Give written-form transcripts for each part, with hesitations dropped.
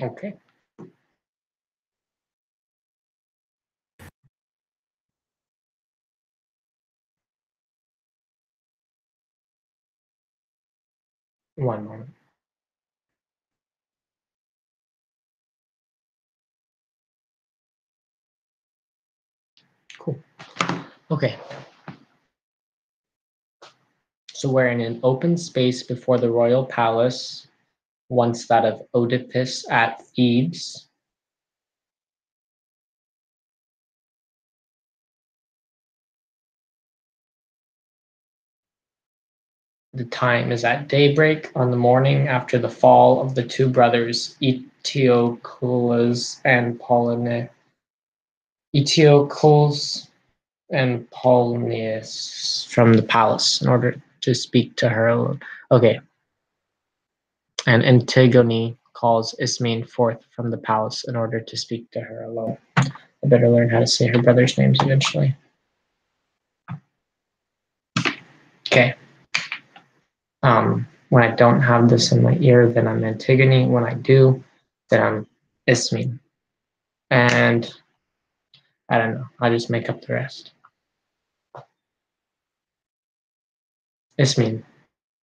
Okay. One moment. Cool. Okay. So we're in an open space before the royal palace, once that of Oedipus at Thebes. The time is at daybreak on the morning after the fall of the two brothers Eteocles and Polonius from the palace in order to speak to her alone. Okay. And Antigone calls Ismene forth from the palace in order to speak to her alone. I better learn how to say her brother's names eventually. Okay. When I don't have this in my ear, then I'm Antigone. When I do, then I'm Ismene. And I don't know. I'll just make up the rest. Ismene,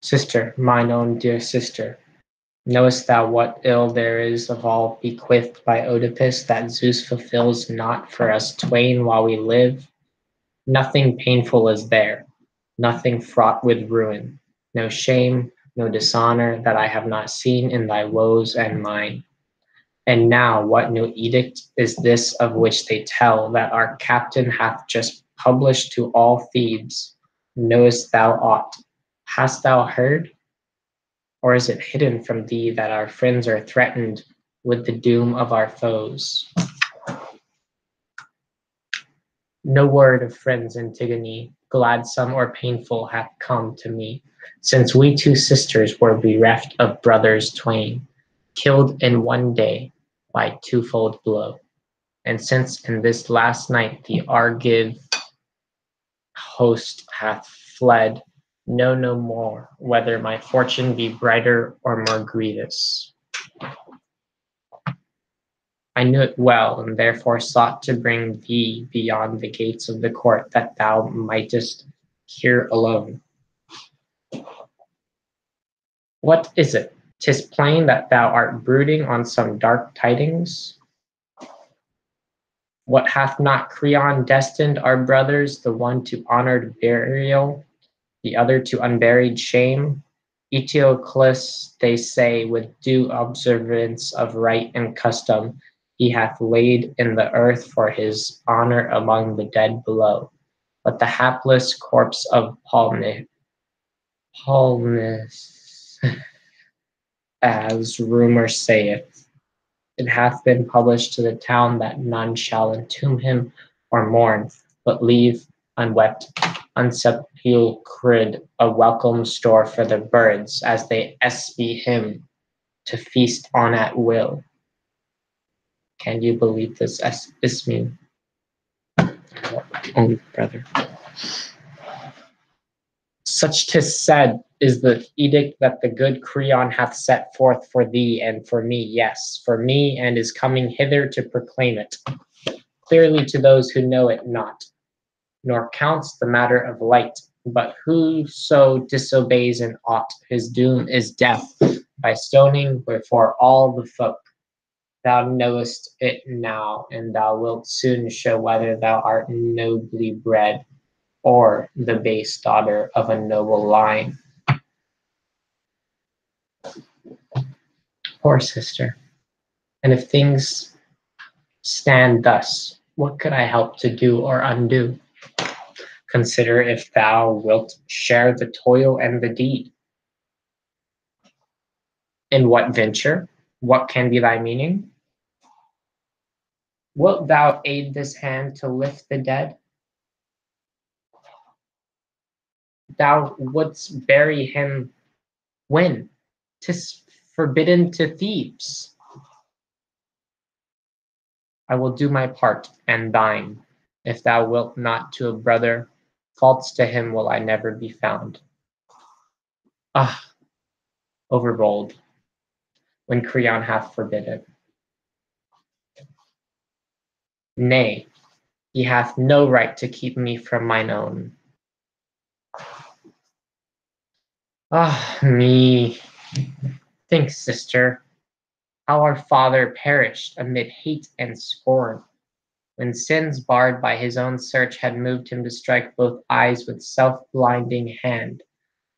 sister, mine own dear sister, knowest thou what ill there is of all bequeathed by Oedipus that Zeus fulfills not for us twain while we live? Nothing painful is there, nothing fraught with ruin, no shame, no dishonor that I have not seen in thy woes and mine. And now what new edict is this of which they tell that our captain hath just published to all Thebes? Knowest thou aught? Hast thou heard? Or is it hidden from thee that our friends are threatened with the doom of our foes? No word of friends, Antigone, gladsome or painful, hath come to me, since we two sisters were bereft of brothers twain, killed in one day by twofold blow. And since in this last night the Argive host hath fled, know no more whether my fortune be brighter or more grievous. I knew it well, and therefore sought to bring thee beyond the gates of the court, that thou mightest hear alone. What is it? 'Tis plain that thou art brooding on some dark tidings. What hath not Creon destined our brothers, the one to honored burial, the other to unburied shame? Eteocles, they say, with due observance of right and custom, he hath laid in the earth for his honor among the dead below. But the hapless corpse of Palmus, as rumor saith, it hath been published to the town that none shall entomb him or mourn, but leave unwept, unsepulchred a welcome store for the birds, as they espy him to feast on at will. Can you believe this, Ismene? Only brother. Such 'tis said is the edict that the good Creon hath set forth for thee and for me, yes, for me, and is coming hither to proclaim it clearly to those who know it not, nor counts the matter of light. But whoso disobeys in aught, his doom is death by stoning before all the folk. Thou knowest it now, and thou wilt soon show whether thou art nobly bred, or the base daughter of a noble line. Poor sister. And if things stand thus, what could I help to do or undo? Consider if thou wilt share the toil and the deed. In what venture? What can be thy meaning? Wilt thou aid this hand to lift the dead? Thou wouldst bury him when? 'Tis forbidden to Thebes. I will do my part and thine. If thou wilt not to a brother, faults to him will I never be found. Ah, overbold, when Creon hath forbidden. Nay, he hath no right to keep me from mine own. Ah, me! Think, sister, how our father perished amid hate and scorn, when sins barred by his own search had moved him to strike both eyes with self-blinding hand.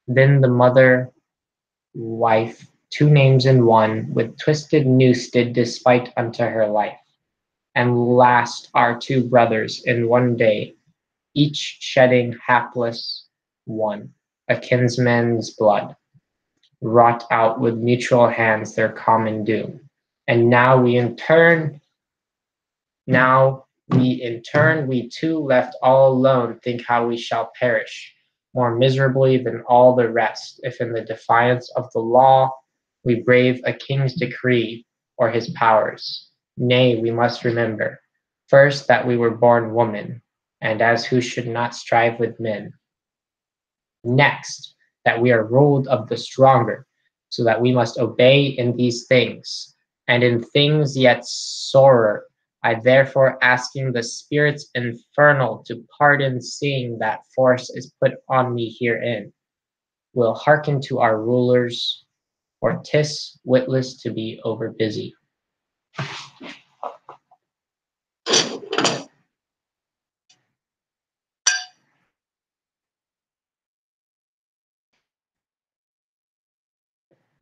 Then the mother, wife, two names in one, with twisted noose did despite unto her life. And last our two brothers in one day, each shedding hapless one, a kinsman's blood, wrought out with mutual hands their common doom. And now we two left all alone, think how we shall perish, more miserably than all the rest, if in the defiance of the law we brave a king's decree or his powers. Nay, we must remember, first that we were born woman, and as who should not strive with men. Next, that we are ruled of the stronger, so that we must obey in these things, and in things yet sorer. I therefore asking the spirits infernal to pardon, seeing that force is put on me herein, will hearken to our rulers, or 'tis witless to be over busy.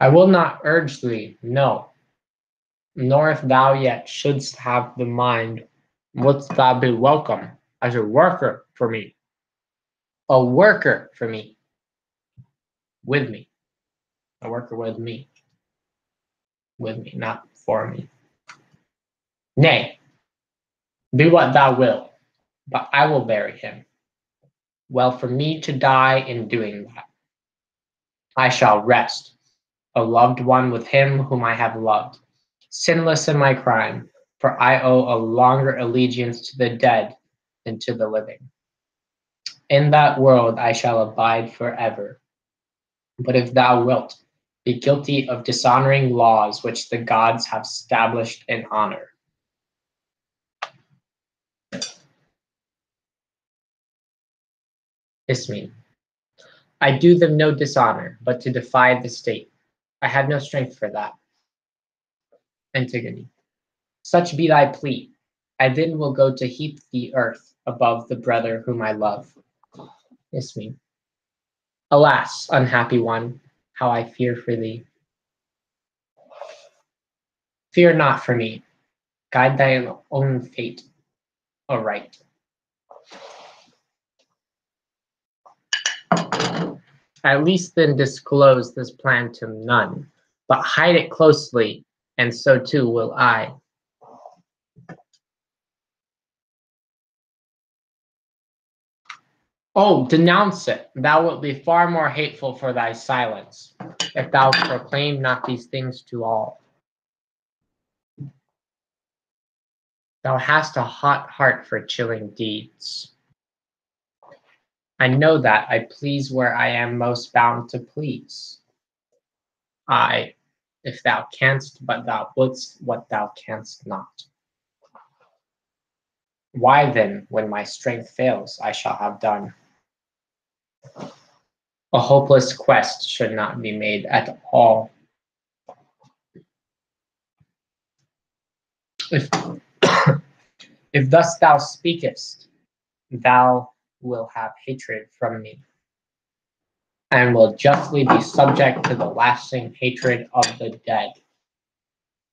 I will not urge thee, no, nor if thou yet shouldst have the mind, wouldst thou be welcome as a worker for me, a worker for me, with me, a worker with me, not for me. Nay, do what thou wilt, but I will bury him. Well for me to die in doing that. I shall rest, a loved one with him whom I have loved, sinless in my crime, for I owe a longer allegiance to the dead than to the living. In that world I shall abide forever. But if thou wilt be guilty of dishonoring laws which the gods have established in honor, Ismene, I do them no dishonor, but to defy the state. I have no strength for that. Antigone, such be thy plea. I then will go to heap the earth above the brother whom I love. Ismene, alas, unhappy one, how I fear for thee. Fear not for me. Guide thy own fate aright. At least then disclose this plan to none, but hide it closely, and so too will I. Oh, denounce it! Thou wilt be far more hateful for thy silence, if thou proclaim not these things to all. Thou hast a hot heart for chilling deeds. I know that I please where I am most bound to please. I, if thou canst, but thou wouldst what thou canst not. Why then, when my strength fails, I shall have done. A hopeless quest should not be made at all. If, if thus thou speakest, thou wilt have hatred from me, and will justly be subject to the lasting hatred of the dead.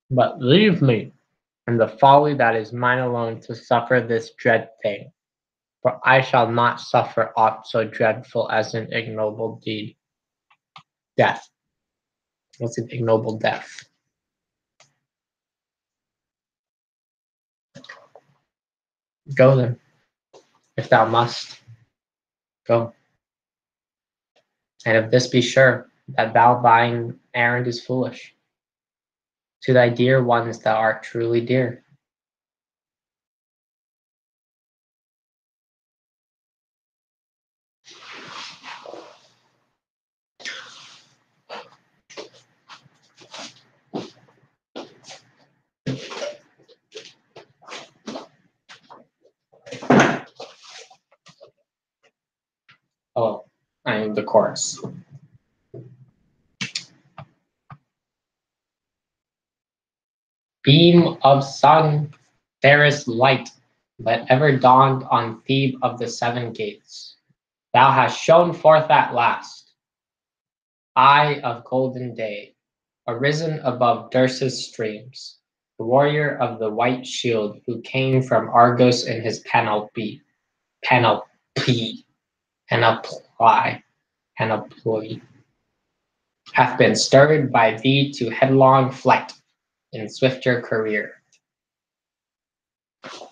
But leave me, and the folly that is mine alone to suffer this dread thing, for I shall not suffer aught so dreadful as an ignoble deed. Death. What's an ignoble death? Go then, if thou must. Go. And of this be sure, that thine errand is foolish. To thy dear ones thou art truly dear. chorus. Beam of sun, fairest light that ever dawned on Thebe of the seven gates. Thou hast shone forth at last, eye of golden day, arisen above Dirce's streams, the warrior of the white shield who came from Argos in his panoply, panoply, hath been stirred by thee to headlong flight in swifter career.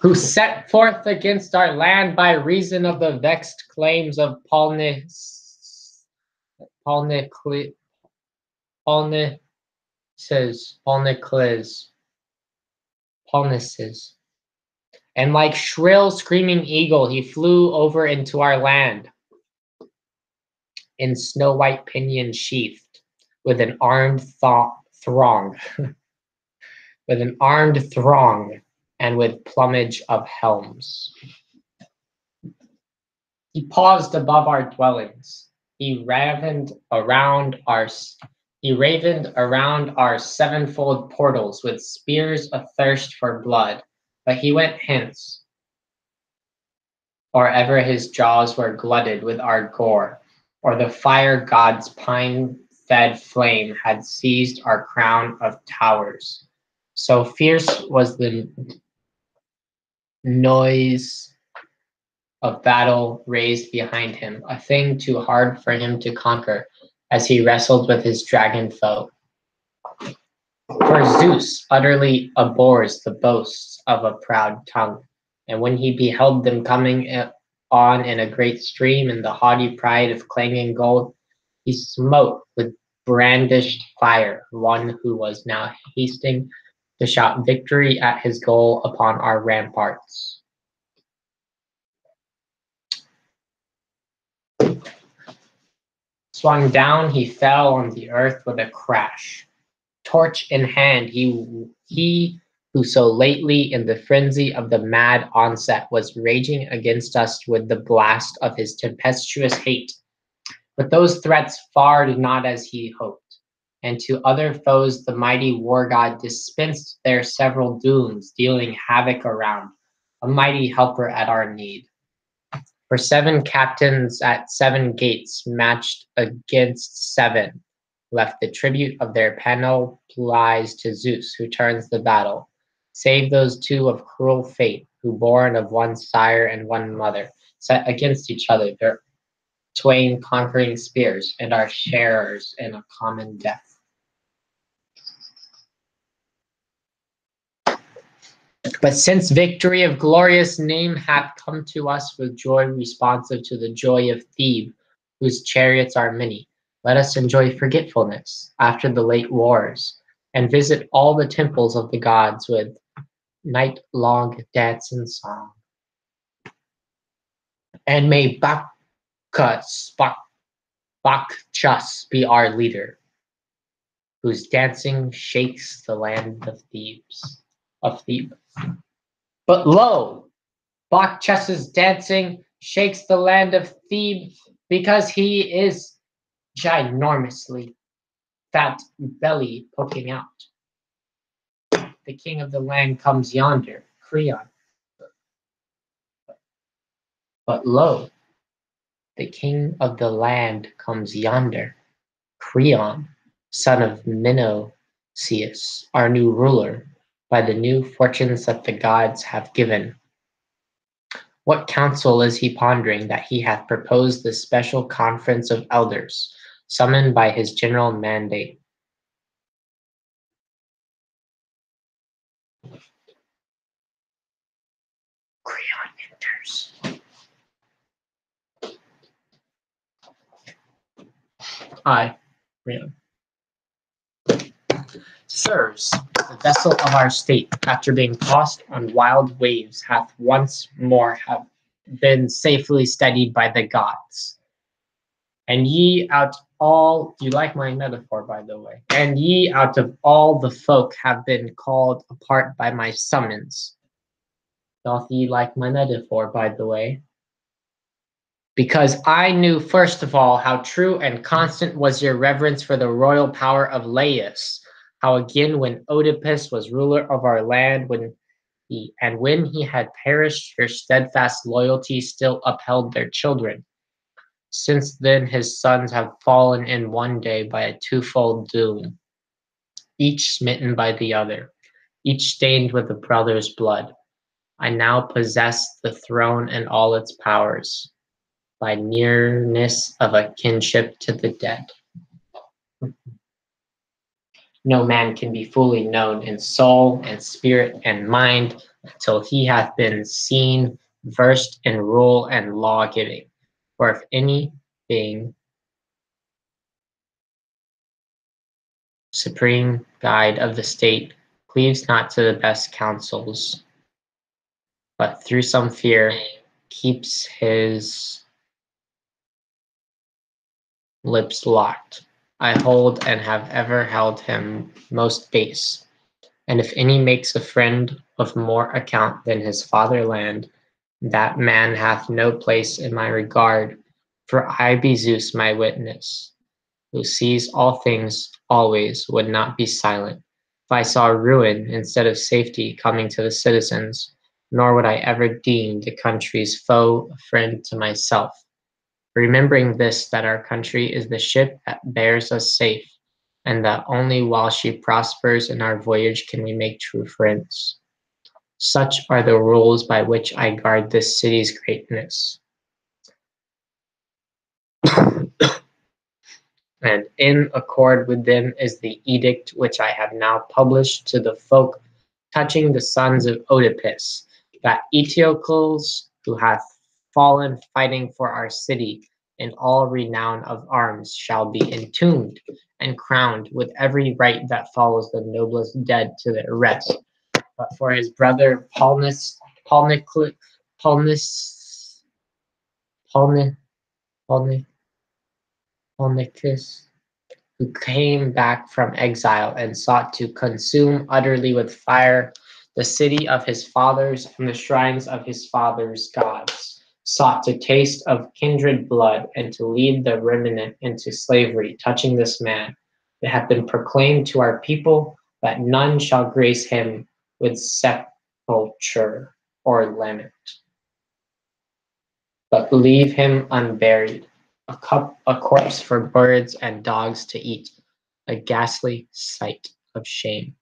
Who set forth against our land by reason of the vexed claims of Paulnices, and like shrill screaming eagle he flew over into our land in snow-white pinion sheathed, with an armed throng, with an armed throng, and with plumage of helms. He paused above our dwellings. He ravened around our sevenfold portals with spears athirst for blood, but he went hence, or ever his jaws were glutted with our gore, or the fire god's pine-fed flame had seized our crown of towers. So fierce was the noise of battle raised behind him, a thing too hard for him to conquer, as he wrestled with his dragon foe. For Zeus utterly abhors the boasts of a proud tongue, and when he beheld them coming on in a great stream in the haughty pride of clanging gold, he smote with brandished fire one who was now hasting to shout victory at his goal upon our ramparts. Swung down, he fell on the earth with a crash. Torch in hand, he who so lately in the frenzy of the mad onset was raging against us with the blast of his tempestuous hate. But those threats fared not as he hoped, and to other foes the mighty war god dispensed their several dooms, dealing havoc around, a mighty helper at our need. For seven captains at seven gates matched against seven, left the tribute of their panoplies to Zeus, who turns the battle, save those two of cruel fate, who born of one sire and one mother, set against each other their twain conquering spears, and are sharers in a common death. But since victory of glorious name hath come to us with joy responsive to the joy of Thebe, whose chariots are many, let us enjoy forgetfulness after the late wars, and visit all the temples of the gods with night-long dance and song. And may Bacchus be our leader, whose dancing shakes the land of Thebes. But lo, Bacchus's dancing shakes the land of Thebes because he is ginormously fat belly poking out. The king of the land comes yonder, Creon. But lo, the king of the land comes yonder, Creon, son of Menoeceus, our new ruler, by the new fortunes that the gods have given. What counsel is he pondering that he hath proposed this special conference of elders, summoned by his general mandate? Creon enters. I, Creon. Sirs, the vessel of our state, after being tossed on wild waves, hath once more have been safely steadied by the gods. And ye out all, you like my metaphor, by the way, and ye out of all the folk have been called apart by my summons. Doth ye like my metaphor, by the way? Because I knew first of all how true and constant was your reverence for the royal power of Laius, how again when Oedipus was ruler of our land, when he had perished, your steadfast loyalty still upheld their children. Since then his sons have fallen in one day by a twofold doom, each smitten by the other, each stained with a brother's blood. I now possess the throne and all its powers, by nearness of a kinship to the dead. No man can be fully known in soul and spirit and mind till he hath been seen versed in rule and law giving. For if any being supreme guide of the state cleaves not to the best counsels, but through some fear keeps his lips locked, I hold and have ever held him most base. And if any makes a friend of more account than his fatherland, that man hath no place in my regard, for I be Zeus my witness, who sees all things always, would not be silent. If I saw ruin instead of safety coming to the citizens, nor would I ever deem the country's foe a friend to myself. Remembering this, that our country is the ship that bears us safe, and that only while she prospers in our voyage can we make true friends. Such are the rules by which I guard this city's greatness. And in accord with them is the edict which I have now published to the folk touching the sons of Oedipus, that Eteocles, who hath fallen fighting for our city, in all renown of arms, shall be entombed and crowned with every right that follows the noblest dead to their rest. But for his brother Paulnicus, Paulnicus, who came back from exile and sought to consume utterly with fire the city of his fathers and the shrines of his fathers' gods, sought to taste of kindred blood and to lead the remnant into slavery. Touching this man, it hath been proclaimed to our people that none shall grace him with sepulture or lament, but leave him unburied, a corpse for birds and dogs to eat, a ghastly sight of shame.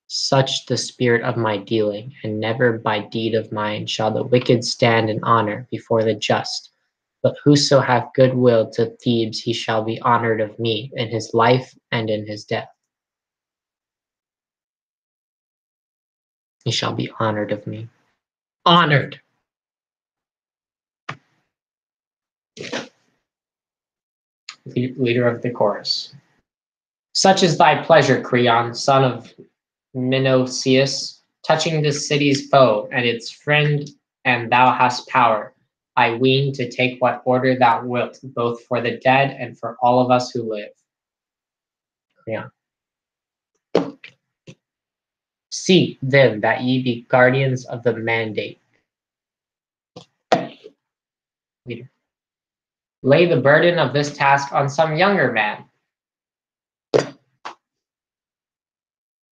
Such the spirit of my dealing, and never by deed of mine shall the wicked stand in honor before the just. But whoso hath good will to Thebes, he shall be honored of me in his life and in his death. He shall be honored of me. Honored! Leader of the chorus. Such is thy pleasure, Creon, son of Menoeceus, touching this city's foe and its friend, and thou hast power, I ween, to take what order thou wilt, both for the dead and for all of us who live. Creon. See, then, that ye be guardians of the mandate. Leader. Lay the burden of this task on some younger man.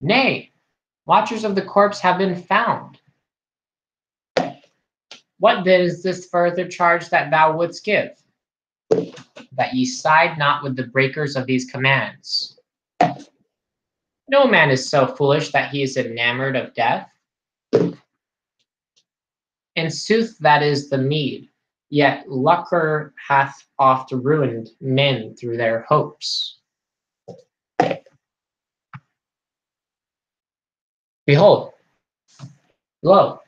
Nay, watchers of the corpse have been found. What then is this further charge that thou wouldst give? That ye side not with the breakers of these commands. No man is so foolish that he is enamored of death. In sooth, that is the meed. Yet lucre hath oft ruined men through their hopes. Behold, lo,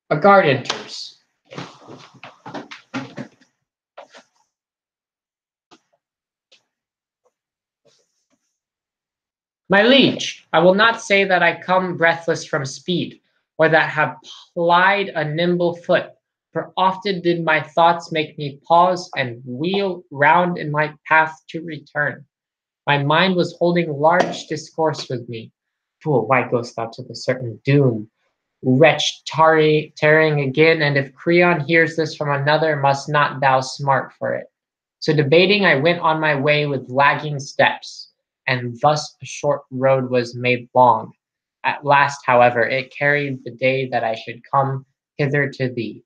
a guard enters. My liege, I will not say that I come breathless from speed, or that have plied a nimble foot, for often did my thoughts make me pause and wheel round in my path to return. My mind was holding large discourse with me. Fool, why goest thou to the certain doom? Wretch tarrying again, and if Creon hears this from another, must not thou smart for it. So debating, I went on my way with lagging steps, and thus a short road was made long. At last, however, it carried the day that I should come hither to thee,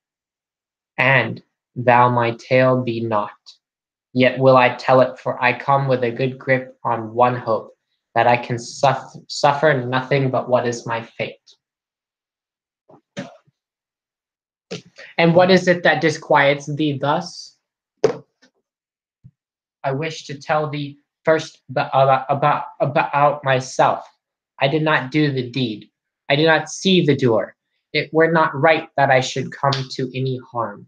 and thou my tale be not. Yet will I tell it, for I come with a good grip on one hope, that I can suffer nothing but what is my fate. And what is it that disquiets thee thus? I wish to tell thee first about myself. I did not do the deed. I did not see the doer. It were not right that I should come to any harm.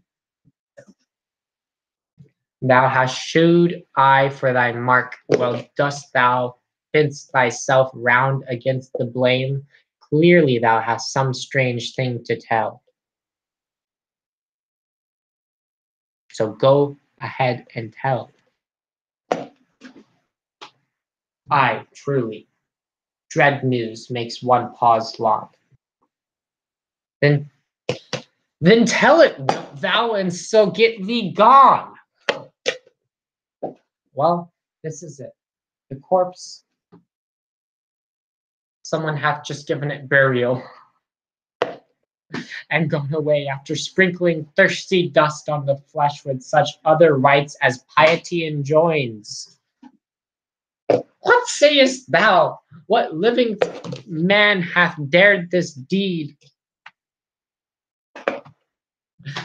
Thou hast shewed eye for thy mark. Well dost thou fence thyself round against the blame. Clearly thou hast some strange thing to tell. So go ahead and tell. Aye, truly. Dread news makes one pause long. Then then tell it, wilt thou, and so get thee gone. Well, this is it. The corpse, someone hath just given it burial and gone away after sprinkling thirsty dust on the flesh with such other rites as piety enjoins. What sayest thou? What living man hath dared this deed?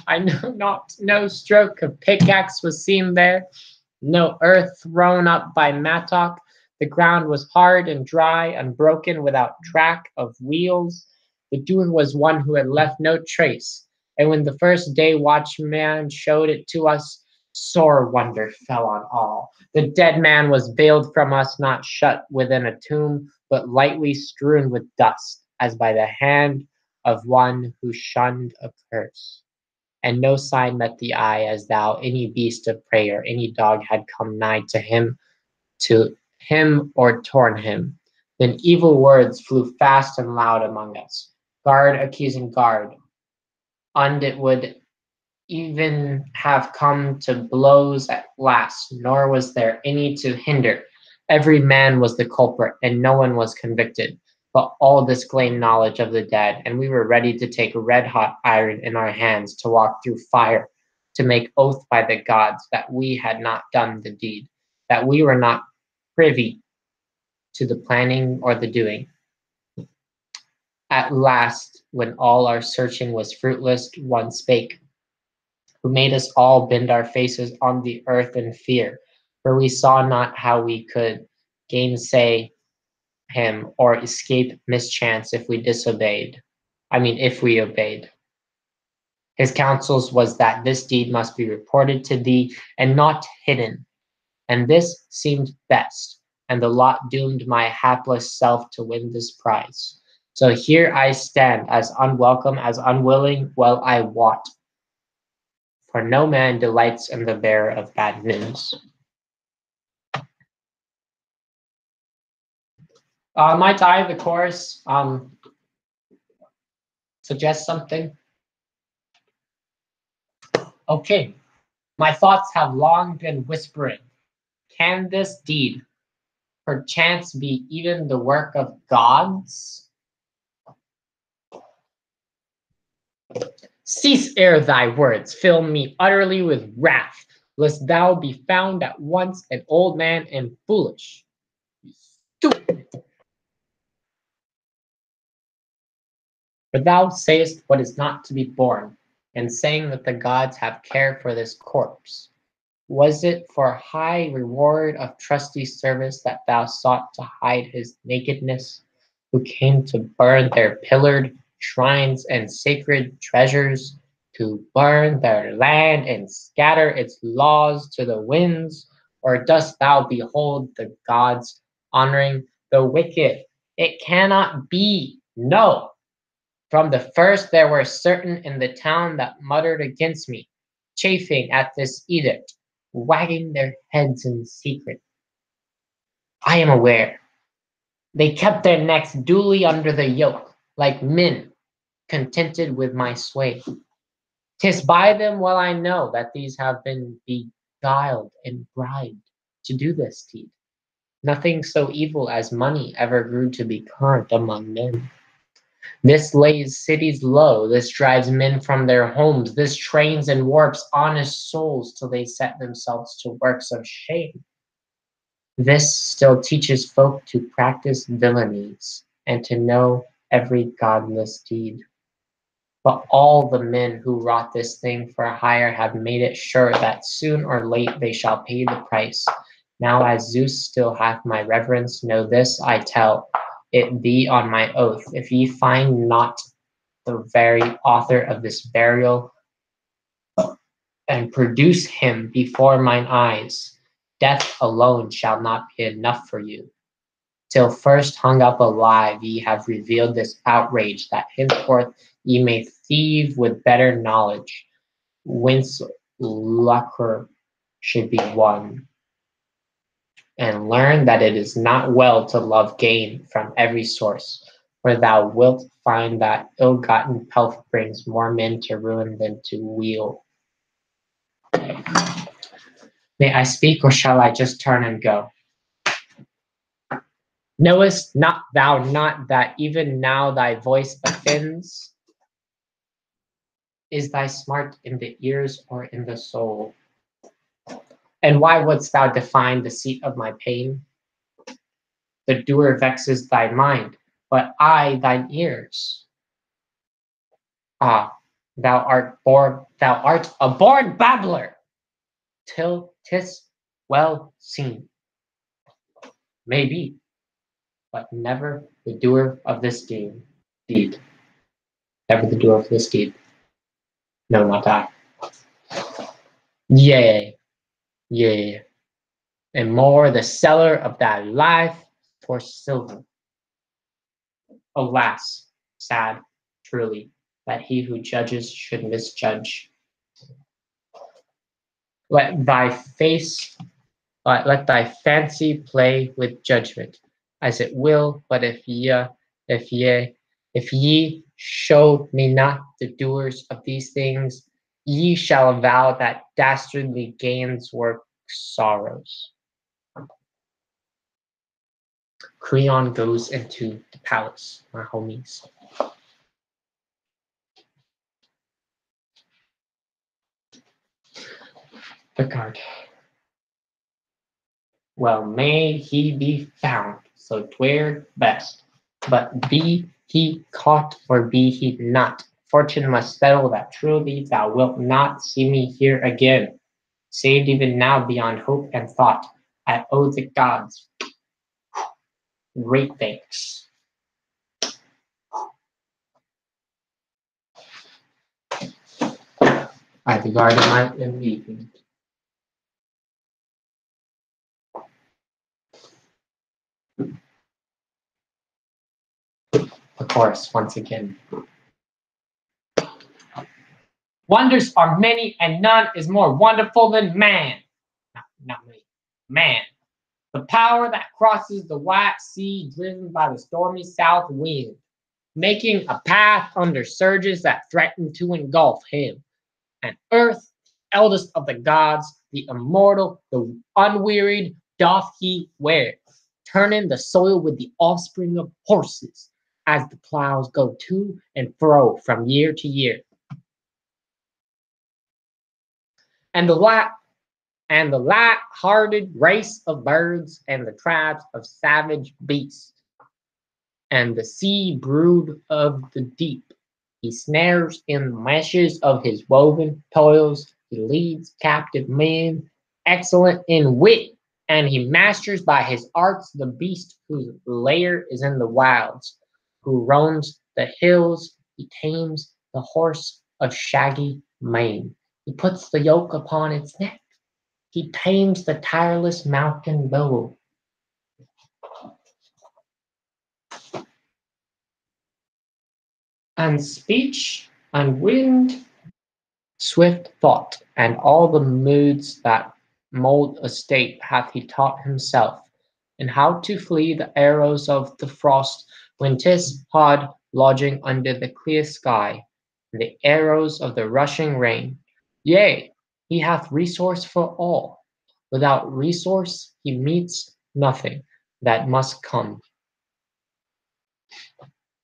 I know not, no stroke of pickaxe was seen there, no earth thrown up by mattock. The ground was hard and dry, unbroken, without track of wheels. The doer was one who had left no trace, and when the first day watchman showed it to us, sore wonder fell on all. The dead man was veiled from us, not shut within a tomb, but lightly strewn with dust, as by the hand of one who shunned a curse. And no sign met the eye, as though any beast of prey or any dog had come nigh to him or torn him. Then evil words flew fast and loud among us, guard accusing guard, and it would even have come to blows at last, nor was there any to hinder. Every man was the culprit, and no one was convicted. But all disclaimed knowledge of the dead, and we were ready to take red hot iron in our hands, to walk through fire, to make oath by the gods that we had not done the deed, that we were not privy to the planning or the doing. At last, when all our searching was fruitless, one spake, who made us all bend our faces on the earth in fear, for we saw not how we could gainsay him or escape mischance if we disobeyed. If we obeyed. His counsels was that this deed must be reported to thee and not hidden, and this seemed best, and the lot doomed my hapless self to win this prize. So here I stand, as unwelcome, as unwilling, well I wot, for no man delights in the bearer of bad news. Might I, the chorus, suggest something? Okay. My thoughts have long been whispering. Can this deed perchance be even the work of gods? Cease ere thy words fill me utterly with wrath, lest thou be found at once an old man and foolish. Stupid. For thou sayest what is not to be borne, and saying that the gods have care for this corpse. Was it for high reward of trusty service that thou sought to hide his nakedness, who came to burn their pillared shrines and sacred treasures, to burn their land and scatter its laws to the winds? Or dost thou behold the gods honoring the wicked? It cannot be. No. From the first there were certain in the town that muttered against me, chafing at this edict, wagging their heads in secret. I am aware. They kept their necks duly under the yoke, like men, contented with my sway. 'Tis by them well I know that these have been beguiled and bribed to do this deed. Nothing so evil as money ever grew to be current among men. This lays cities low, this drives men from their homes, this trains and warps honest souls till they set themselves to works of shame. This still teaches folk to practice villainies and to know every godless deed. But all the men who wrought this thing for hire have made it sure that soon or late they shall pay the price. Now as Zeus still hath my reverence, know this I tell it thee on my oath, if ye find not the very author of this burial, and produce him before mine eyes, death alone shall not be enough for you. Till first hung up alive ye have revealed this outrage, that henceforth ye may thieve with better knowledge, whence lucre should be won, and learn that it is not well to love gain from every source, for thou wilt find that ill-gotten pelf brings more men to ruin than to weal. May I speak, or shall I just turn and go? Knowest not thou not that even now thy voice offends? Is thy smart in the ears or in the soul? And why wouldst thou define the seat of my pain? The doer vexes thy mind, but I thine ears. Ah, thou art a born babbler, till 'tis well seen. Maybe, but never the doer of this deed. Never the doer of this deed. No, not I. Yea, yea, and more the seller of thy life for silver. Alas, sad, truly, that he who judges should misjudge. Let thy face, let thy fancy play with judgment, as it will. But if ye show me not the doers of these things, ye shall avow that dastardly gains work sorrows. Creon goes into the palace, my homies. The card. Well may he be found, so 'twere best. But be he caught or be he not, fortune must settle that truly thou wilt not see me here again. Saved even now beyond hope and thought, I owe the gods great thanks. I regarded my MVP. The chorus once again. Wonders are many, and none is more wonderful than man. Not me. Man. The power that crosses the wide sea, driven by the stormy south wind, making a path under surges that threaten to engulf him. And earth, eldest of the gods, the immortal, the unwearied, doth he wear, turning the soil with the offspring of horses, as the plows go to and fro from year to year. And the light-hearted race of birds and the tribes of savage beasts, and the sea brood of the deep. He snares in the meshes of his woven toils. He leads captive men, excellent in wit, and he masters by his arts the beast whose lair is in the wilds, who roams the hills. He tames the horse of shaggy mane. He puts the yoke upon its neck. He tames the tireless mountain bull. And speech and wind, swift thought, and all the moods that mold a state hath he taught himself, and how to flee the arrows of the frost when 'tis hard lodging under the clear sky, and the arrows of the rushing rain. Yea, he hath resource for all. Without resource he meets nothing that must come.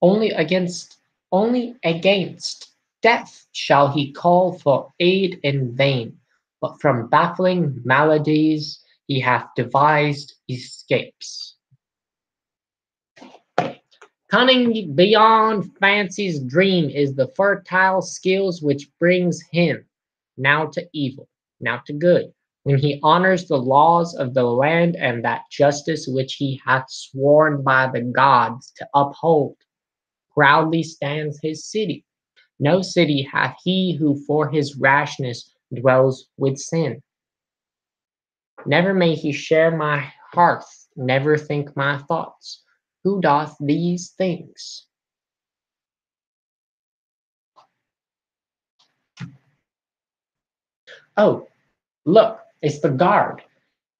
Only against only against death shall he call for aid in vain, but from baffling maladies he hath devised escapes. Cunning beyond fancy's dream is the fertile skills which brings him now to evil, now to good, when he honors the laws of the land and that justice which he hath sworn by the gods to uphold. Proudly stands his city. No city hath he who for his rashness dwells with sin. Never may he share my hearth, never think my thoughts. Who doth these things? Oh, look, it's the guard.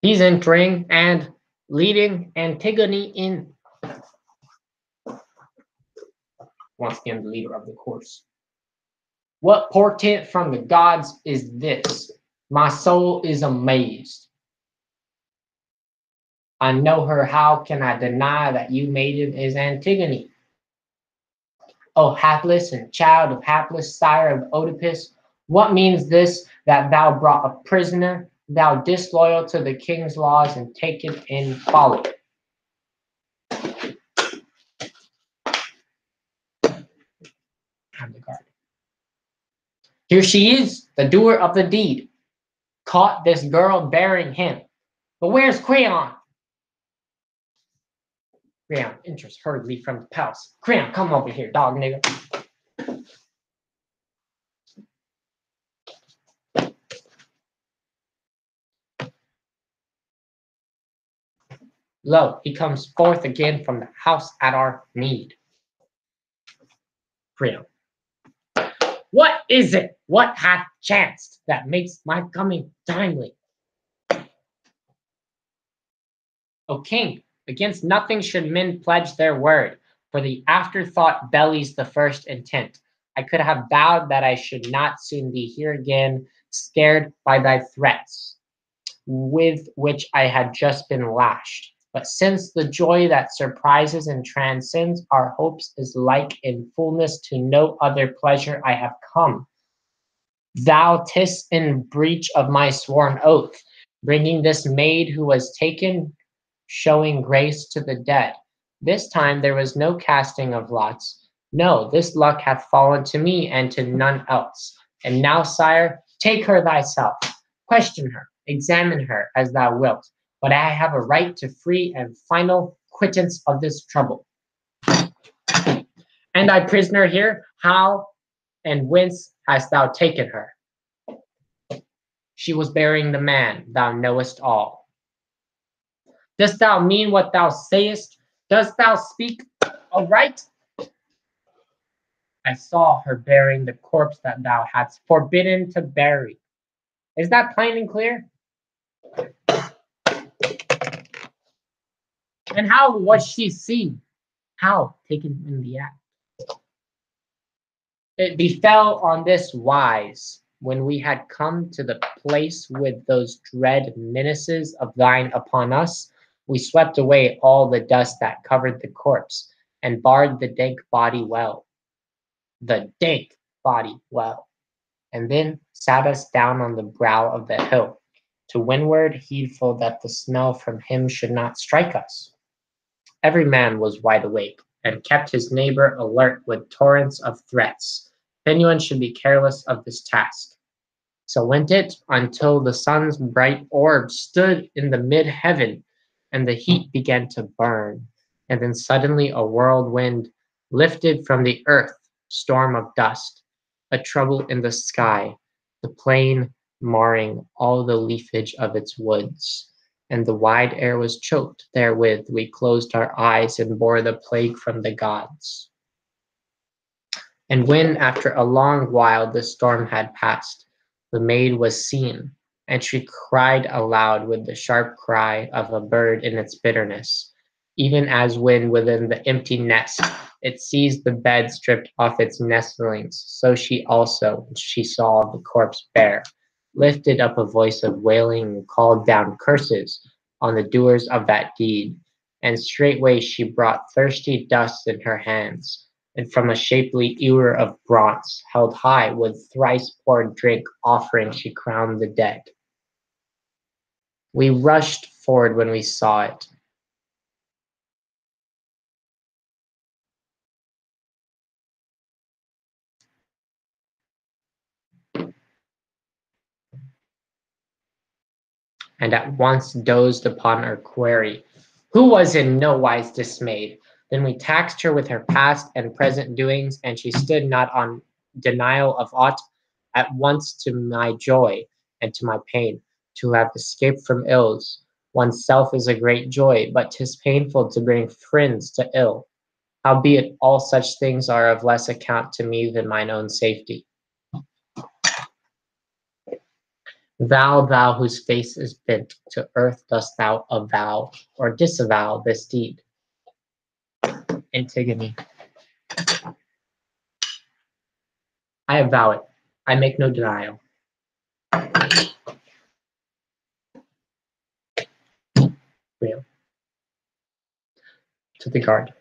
He's entering and leading Antigone in. Once again, the leader of the course. What portent from the gods is this? My soul is amazed. I know her, how can I deny that you maiden is Antigone? O hapless and child of hapless sire of Oedipus, what means this that thou brought a prisoner, thou disloyal to the king's laws and taken in folly? I'm the guard. Here she is, the doer of the deed. Caught this girl bearing him. But where's Creon? Creon enters hurriedly from the palace. Creon, come over here, dog nigga. Lo, he comes forth again from the house at our need. Creon. What is it? What hath chanced that makes my coming timely? O king, against nothing should men pledge their word, for the afterthought bellies the first intent. I could have vowed that I should not soon be here again, scared by thy threats, with which I had just been lashed. But since the joy that surprises and transcends our hopes is like in fullness to no other pleasure I have come, thou tis in breach of my sworn oath, bringing this maid who was taken, showing grace to the dead. This time there was no casting of lots. No, this luck hath fallen to me and to none else. And now, sire, take her thyself. Question her, examine her as thou wilt. But I have a right to free and final quittance of this trouble. And thy prisoner here, how and whence hast thou taken her? She was bearing the man, thou knowest all. Dost thou mean what thou sayest? Dost thou speak aright? I saw her bearing the corpse that thou hadst forbidden to bury. Is that plain and clear? And how was she seen? How taken in the act? It befell on this wise. When we had come to the place with those dread menaces of thine upon us, we swept away all the dust that covered the corpse, and barred the dank body well. The dank body well. And then sat us down on the brow of the hill, to windward, heedful that the smell from him should not strike us. Every man was wide awake, and kept his neighbor alert with torrents of threats. If anyone should be careless of this task. So went it until the sun's bright orb stood in the mid-heaven, and the heat began to burn. And then suddenly a whirlwind lifted from the earth, storm of dust, a trouble in the sky, the plain marring all the leafage of its woods. And the wide air was choked therewith. We closed our eyes and bore the plague from the gods. And when, after a long while, the storm had passed, the maid was seen, and she cried aloud with the sharp cry of a bird in its bitterness. even as when within the empty nest it sees the bed stripped off its nestlings, so she also, when she saw the corpse bare, lifted up a voice of wailing and called down curses on the doers of that deed. And straightway she brought thirsty dust in her hands, and from a shapely ewer of bronze, held high with thrice poured drink offering, she crowned the dead. We rushed forward when we saw it. And at once dozed upon her query, who was in no wise dismayed. Then we taxed her with her past and present doings, and she stood not on denial of aught. At once to my joy and to my pain, to have escaped from ills. Oneself is a great joy, but 'tis painful to bring friends to ill. Howbeit all such things are of less account to me than mine own safety. Thou whose face is bent to earth, dost thou avow or disavow this deed? Antigone. I avow it. I make no denial. Real. To the guard.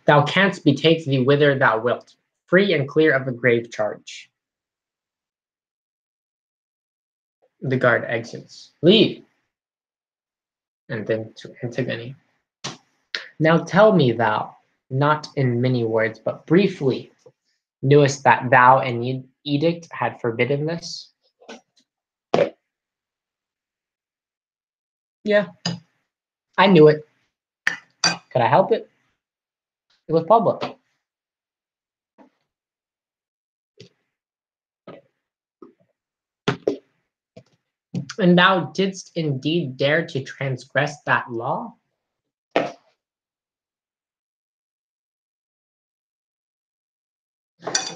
Thou canst betake thee whither thou wilt, free and clear of a grave charge. The guard exits. Leave. And then to Antigone. Now tell me thou, not in many words, but briefly, knewest that thou an edict had forbidden this? Yeah, I knew it. Could I help it? It was public. And thou didst indeed dare to transgress that law?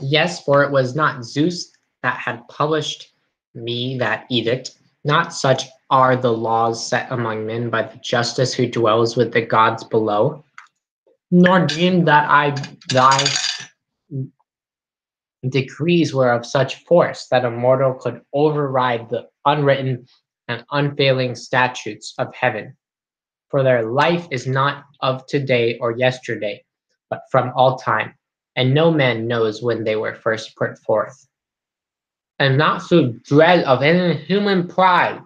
Yes, for it was not Zeus that had published me that edict. Not such are the laws set among men by the justice who dwells with the gods below. Nor deemed that thy decrees were of such force that a mortal could override the unwritten and unfailing statutes of heaven. For their life is not of today or yesterday, but from all time, and no man knows when they were first put forth. And not through dread of any human pride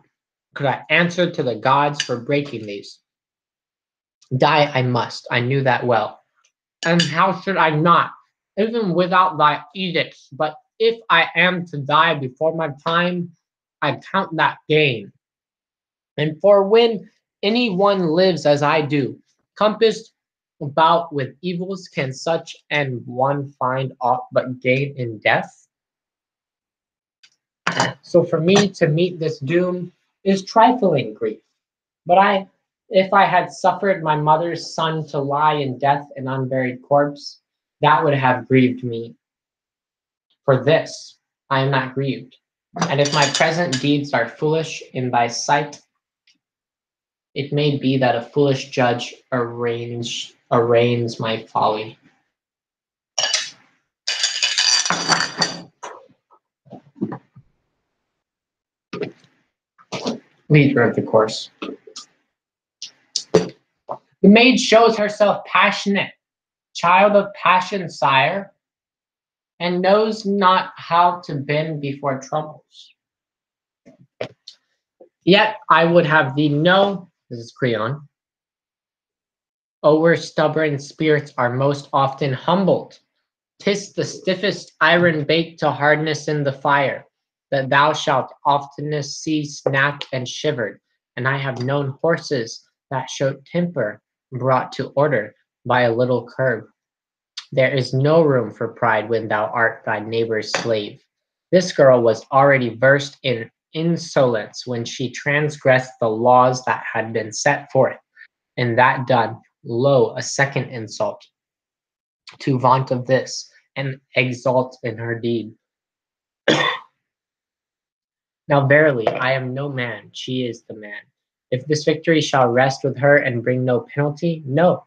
could I answer to the gods for breaking these. Die I must, I knew that well. And how should I not, even without thy edicts? But if I am to die before my time, I count that gain. And for when any one lives as I do, compassed about with evils, can such an one find aught but gain in death? So for me to meet this doom is trifling grief. But if I had suffered my mother's son to lie in death an unburied corpse, that would have grieved me. For this I am not grieved. And if my present deeds are foolish in thy sight, it may be that a foolish judge arraigns my folly. Leader of the course. The maid shows herself passionate, child of passion, sire, and knows not how to bend before troubles. Yet I would have thee know, this is Creon, o'er stubborn spirits are most often humbled. 'Tis the stiffest iron baked to hardness in the fire, that thou shalt oftenest see snapped and shivered, and I have known horses that showed temper brought to order by a little curb. There is no room for pride when thou art thy neighbor's slave. This girl was already versed in insolence when she transgressed the laws that had been set forth, and that done, lo, a second insult, to vaunt of this, and exult in her deed. Now verily I am no man, she is the man. If this victory shall rest with her and bring no penalty, no,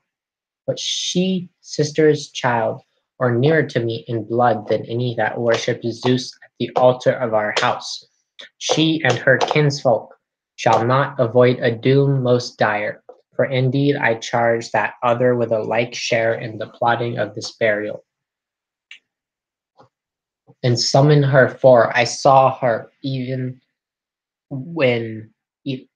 but she, sister's child, or nearer to me in blood than any that worship Zeus at the altar of our house. She and her kinsfolk shall not avoid a doom most dire, for indeed I charge that other with a like share in the plotting of this burial. And summon her, for I saw her even when e-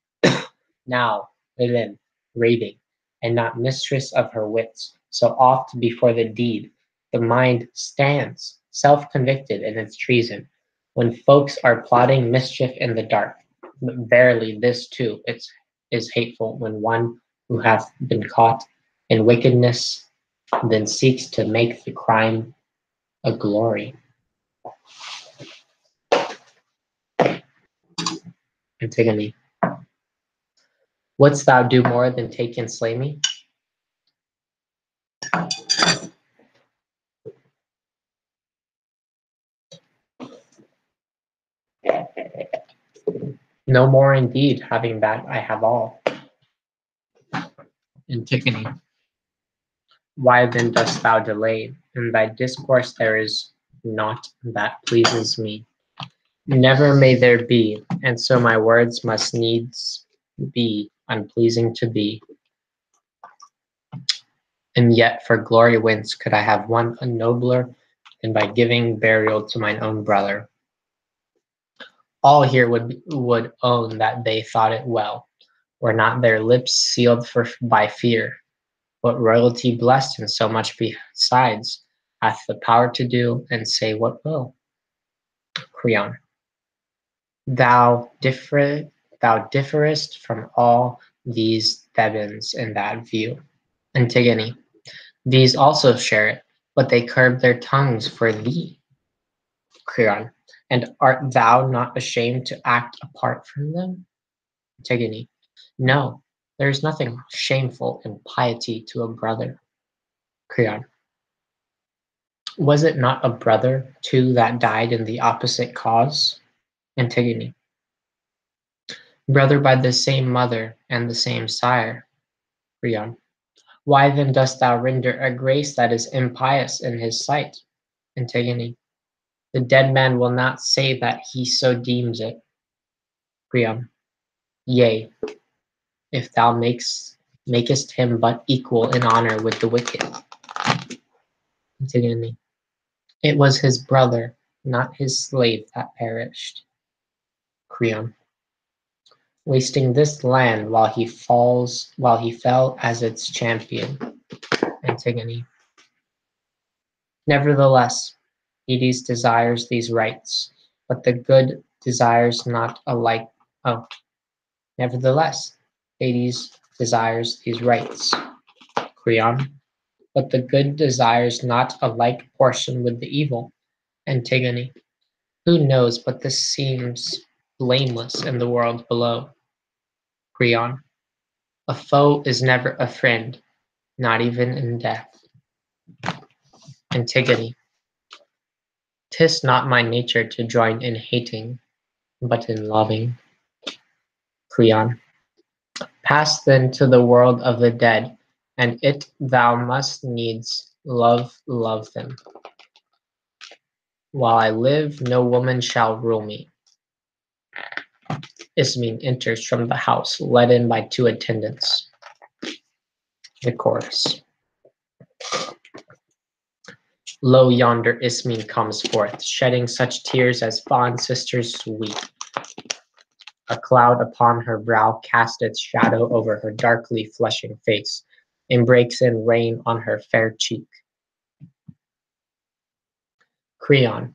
now within, raving, and not mistress of her wits, so oft before the deed, the mind stands, self-convicted in its treason, when folks are plotting mischief in the dark. But verily this too is hateful, when one who hath been caught in wickedness then seeks to make the crime a glory. Antigone, wouldst thou do more than take and slay me? No more indeed, having that I have all. Antigone, why then dost thou delay? In thy discourse there is naught that pleases me. Never may there be, and so my words must needs be unpleasing to thee. And yet for glory whence could I have one a nobler than by giving burial to mine own brother? All here would own that they thought it well, were not their lips sealed by fear. What royalty blessed in so much besides hath the power to do and say what will? Creon, thou thou differest from all these Thebans in that view. Antigone, these also share it, but they curb their tongues for thee. Creon, and art thou not ashamed to act apart from them? Antigone, no, there is nothing shameful in piety to a brother. Creon, was it not a brother, too, that died in the opposite cause? Antigone, brother by the same mother and the same sire. Creon, why then dost thou render a grace that is impious in his sight? Antigone, the dead man will not say that he so deems it. Creon, yea, if thou makest him but equal in honor with the wicked. Antigone, it was his brother, not his slave, that perished. Creon, wasting this land while he fell as its champion. Antigone, nevertheless, Hades desires these rights, but the good desires not alike. Oh, nevertheless, Hades desires these rights. Creon, but the good desires not a like portion with the evil. Antigone, who knows but this seems blameless in the world below? Creon, a foe is never a friend, not even in death. Antigone, 'tis not my nature to join in hating, but in loving. Creon, pass then to the world of the dead, and it thou must needs love them. While I live, no woman shall rule me. Ismene enters from the house, led in by two attendants. The chorus. Lo yonder Ismene comes forth, shedding such tears as fond sisters weep. A cloud upon her brow casts its shadow over her darkly flushing face, and breaks in rain on her fair cheek. Creon,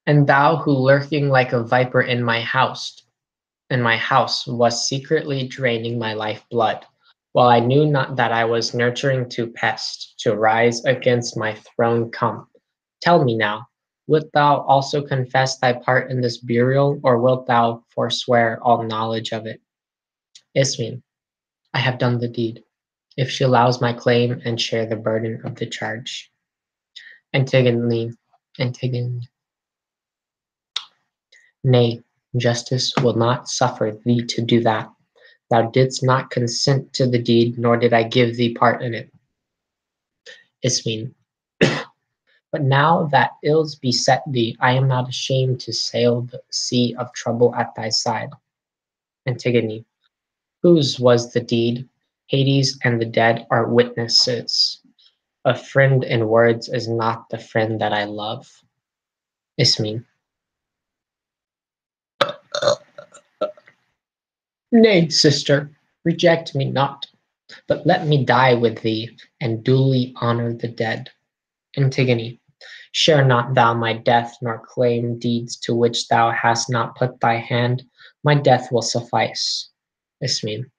and thou who lurking like a viper in my house was secretly draining my life blood, while I knew not that I was nurturing to pest, to rise against my throne come. Tell me now, wilt thou also confess thy part in this burial, or wilt thou forswear all knowledge of it? Ismene, I have done the deed, if she allows my claim and share the burden of the charge. Antigone, Antigone, nay, justice will not suffer thee to do that. Thou didst not consent to the deed, nor did I give thee part in it. Ismene. But now that ills beset thee, I am not ashamed to sail the sea of trouble at thy side. Antigone. Whose was the deed? Hades and the dead are witnesses. A friend in words is not the friend that I love. Ismene. Nay, sister, reject me not, but let me die with thee, and duly honor the dead. Antigone. Share not thou my death, nor claim deeds to which thou hast not put thy hand. My death will suffice. Ismene.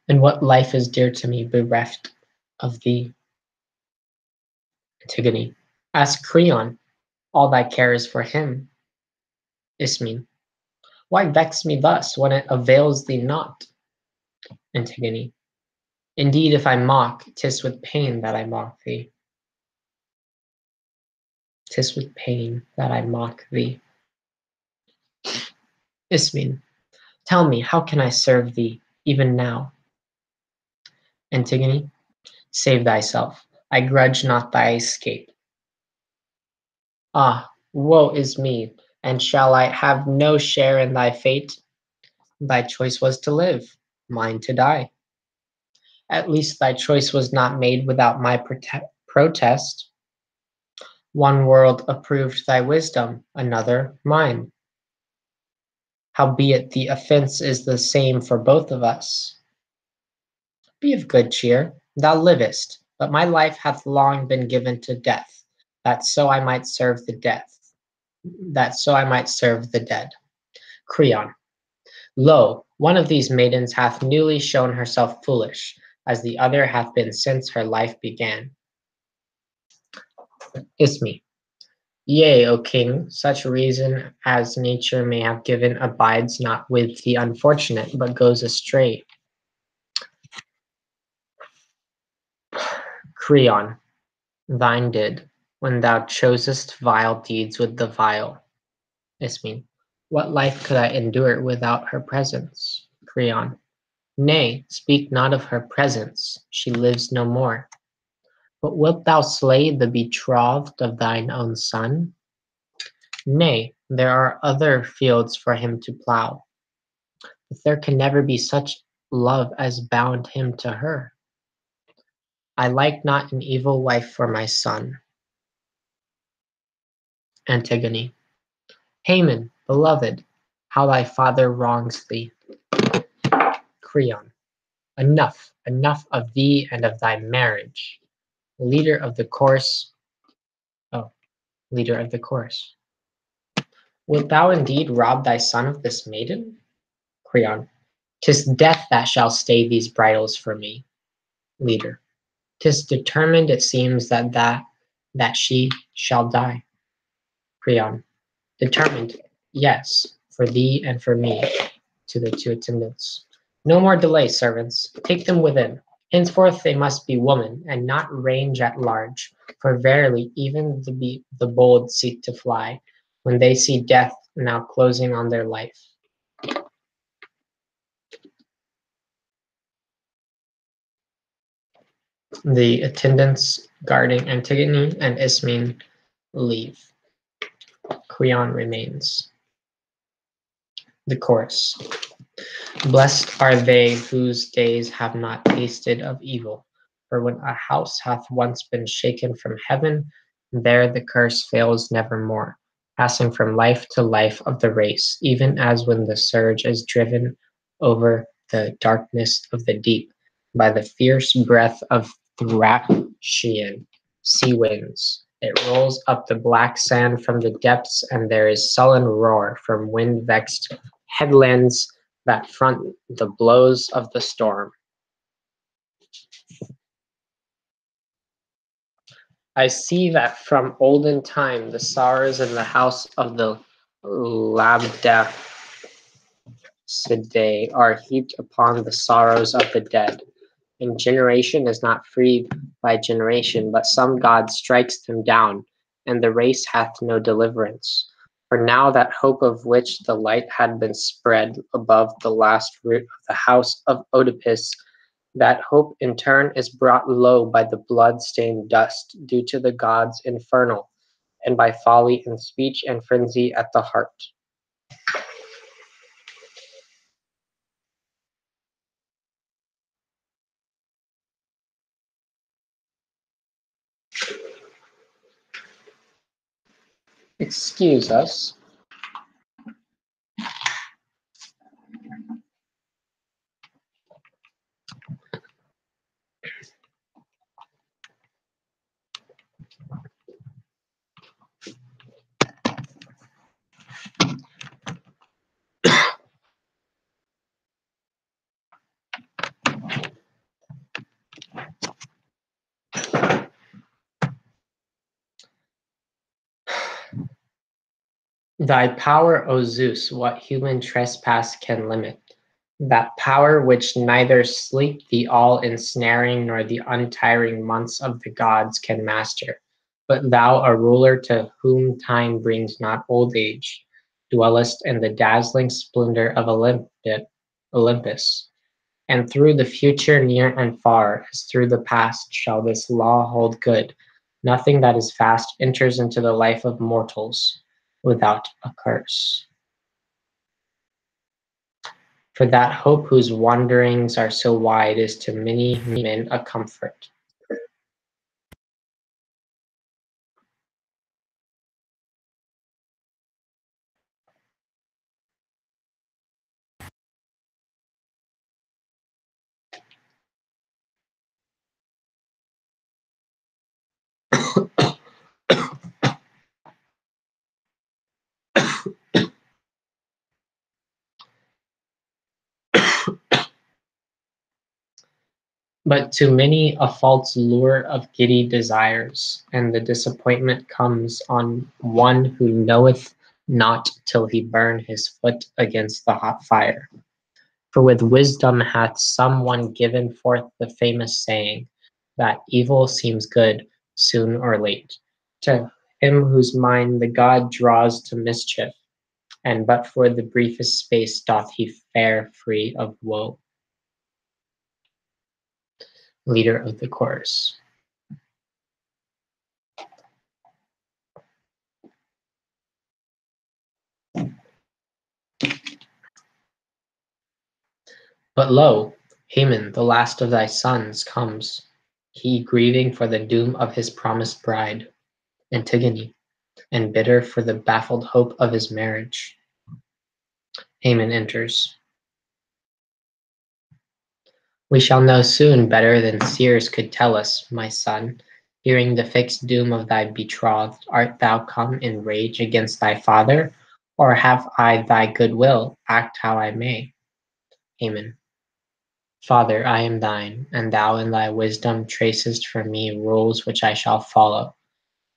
And what life is dear to me bereft of thee? Antigone. Ask Creon, all thy care is for him. Ismene. Why vex me thus, when it avails thee not? Antigone. Indeed, if I mock, 'tis with pain that I mock thee. 'Tis with pain that I mock thee. Ismene. Tell me, how can I serve thee, even now? Antigone. Save thyself. I grudge not thy escape. Ah, woe is me, and shall I have no share in thy fate? Thy choice was to live, mine to die. At least thy choice was not made without my protest. One world approved thy wisdom, another mine. Howbeit the offence is the same for both of us. Be of good cheer, thou livest, but my life hath long been given to death, that so I might serve the dead. Creon. Lo, one of these maidens hath newly shown herself foolish, as the other hath been since her life began. Isme. Yea, O king, such reason as nature may have given abides not with the unfortunate, but goes astray. Creon. Thine did, when thou chosest vile deeds with the vile. Ismene. What life could I endure without her presence? Creon. Nay, speak not of her presence, she lives no more. But wilt thou slay the betrothed of thine own son? Nay, there are other fields for him to plough. But there can never be such love as bound him to her. I like not an evil wife for my son. Antigone. Haman, beloved, how thy father wrongs thee. Creon. Enough, enough of thee and of thy marriage. Leader of the course. Oh, leader of the course. Wilt thou indeed rob thy son of this maiden? Creon. 'Tis death that shall stay these bridals for me. Leader. 'Tis determined, it seems, that she shall die. Creon. Determined, yes, for thee and for me. To the two attendants. No more delay, servants. Take them within. Henceforth they must be women, and not range at large. For verily, even the bold seek to fly, when they see death now closing on their life. The attendants guarding Antigone and Ismene leave. Creon remains. The chorus. Blessed are they whose days have not tasted of evil, for when a house hath once been shaken from heaven, there the curse fails nevermore, passing from life to life of the race, even as when the surge is driven over the darkness of the deep by the fierce breath of Thracian sea winds. It rolls up the black sand from the depths, and there is sullen roar from wind-vexed headlands that front the blows of the storm. I see that from olden time the sorrows in the house of the Labdacidae are heaped upon the sorrows of the dead, and generation is not freed by generation, but some god strikes them down, and the race hath no deliverance. For now that hope of which the light had been spread above the last root of the house of Oedipus, that hope in turn is brought low by the blood-stained dust due to the gods infernal, and by folly in speech and frenzy at the heart. Excuse us. Thy power, O Zeus, what human trespass can limit? That power which neither sleep the all-ensnaring nor the untiring months of the gods can master. But thou, a ruler to whom time brings not old age, dwellest in the dazzling splendor of Olympus. And through the future near and far, as through the past, shall this law hold good. Nothing that is fast enters into the life of mortals without a curse. For that hope whose wanderings are so wide is to many men a comfort. But to many a false lure of giddy desires, and the disappointment comes on one who knoweth not till he burn his foot against the hot fire. For with wisdom hath some one given forth the famous saying, that evil seems good soon or late, to him whose mind the god draws to mischief, and but for the briefest space doth he fare free of woe. Leader of the chorus. But lo, Haman, the last of thy sons, comes, he grieving for the doom of his promised bride, Antigone, and bitter for the baffled hope of his marriage. Haman enters. We shall know soon better than seers could tell us, my son. Hearing the fixed doom of thy betrothed, art thou come in rage against thy father, or have I thy good will, act how I may? Haman. Father, I am thine, and thou in thy wisdom tracest for me rules which I shall follow.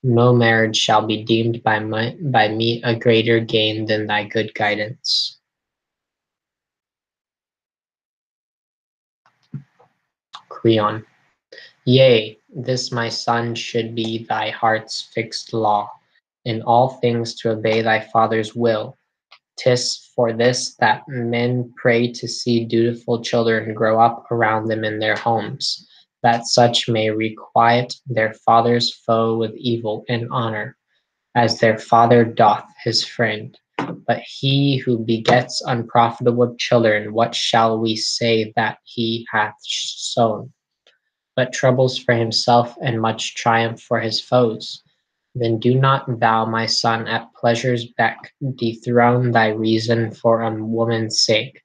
No marriage shall be deemed by me a greater gain than thy good guidance. Creon. Yea, this my son should be thy heart's fixed law, in all things to obey thy father's will. 'Tis for this that men pray to see dutiful children grow up around them in their homes, that such may requite their father's foe with evil and honor, as their father doth his friend. But he who begets unprofitable children, what shall we say that he hath sown? But troubles for himself and much triumph for his foes. Then do not thou, my son, at pleasure's beck dethrone thy reason for a woman's sake,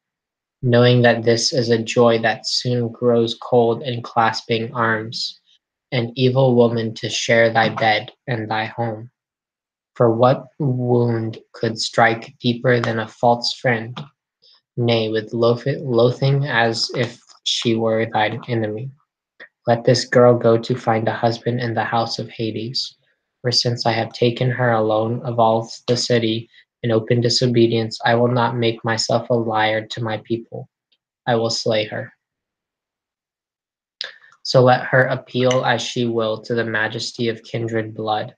knowing that this is a joy that soon grows cold in clasping arms, an evil woman to share thy bed and thy home. For what wound could strike deeper than a false friend, nay, with loathing as if she were thine enemy? Let this girl go to find a husband in the house of Hades. For since I have taken her alone of all the city in open disobedience, I will not make myself a liar to my people. I will slay her. So let her appeal as she will to the majesty of kindred blood.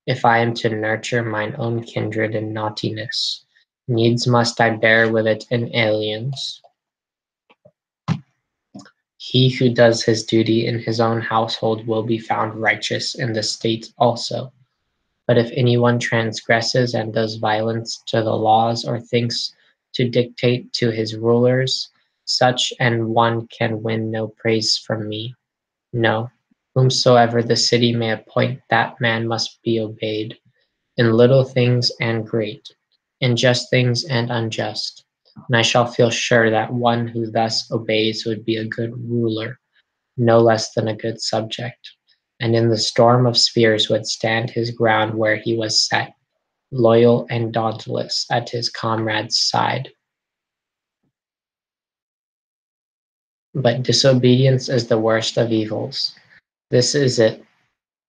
If I am to nurture mine own kindred in naughtiness, needs must I bear with it in aliens. He who does his duty in his own household will be found righteous in the state also. But if anyone transgresses and does violence to the laws or thinks to dictate to his rulers, such an one can win no praise from me. No, whomsoever the city may appoint, that man must be obeyed, in little things and great, in just things and unjust. And I shall feel sure that one who thus obeys would be a good ruler, no less than a good subject, and in the storm of spears would stand his ground where he was set, loyal and dauntless at his comrade's side. But disobedience is the worst of evils. This is it.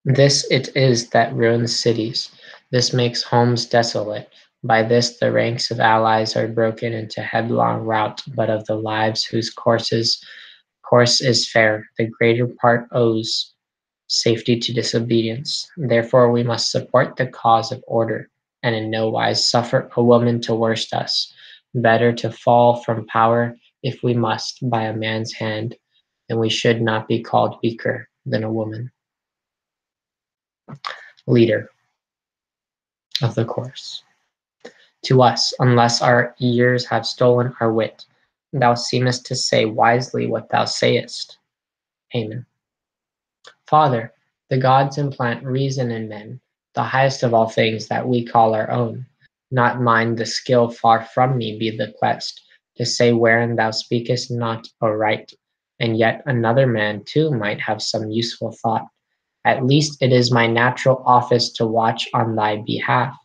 This it is that ruins cities. This makes homes desolate. By this the ranks of allies are broken into headlong rout, but of the lives whose course is fair, the greater part owes safety to disobedience. Therefore we must support the cause of order, and in no wise suffer a woman to worst us. Better to fall from power, if we must, by a man's hand, than we should not be called weaker than a woman. Leader of the course. To us, unless our ears have stolen our wit, thou seemest to say wisely what thou sayest. Amen. Father, the gods implant reason in men, the highest of all things that we call our own. Not mine the skill, far from me be the quest, to say wherein thou speakest not aright, and yet another man too might have some useful thought. At least it is my natural office to watch on thy behalf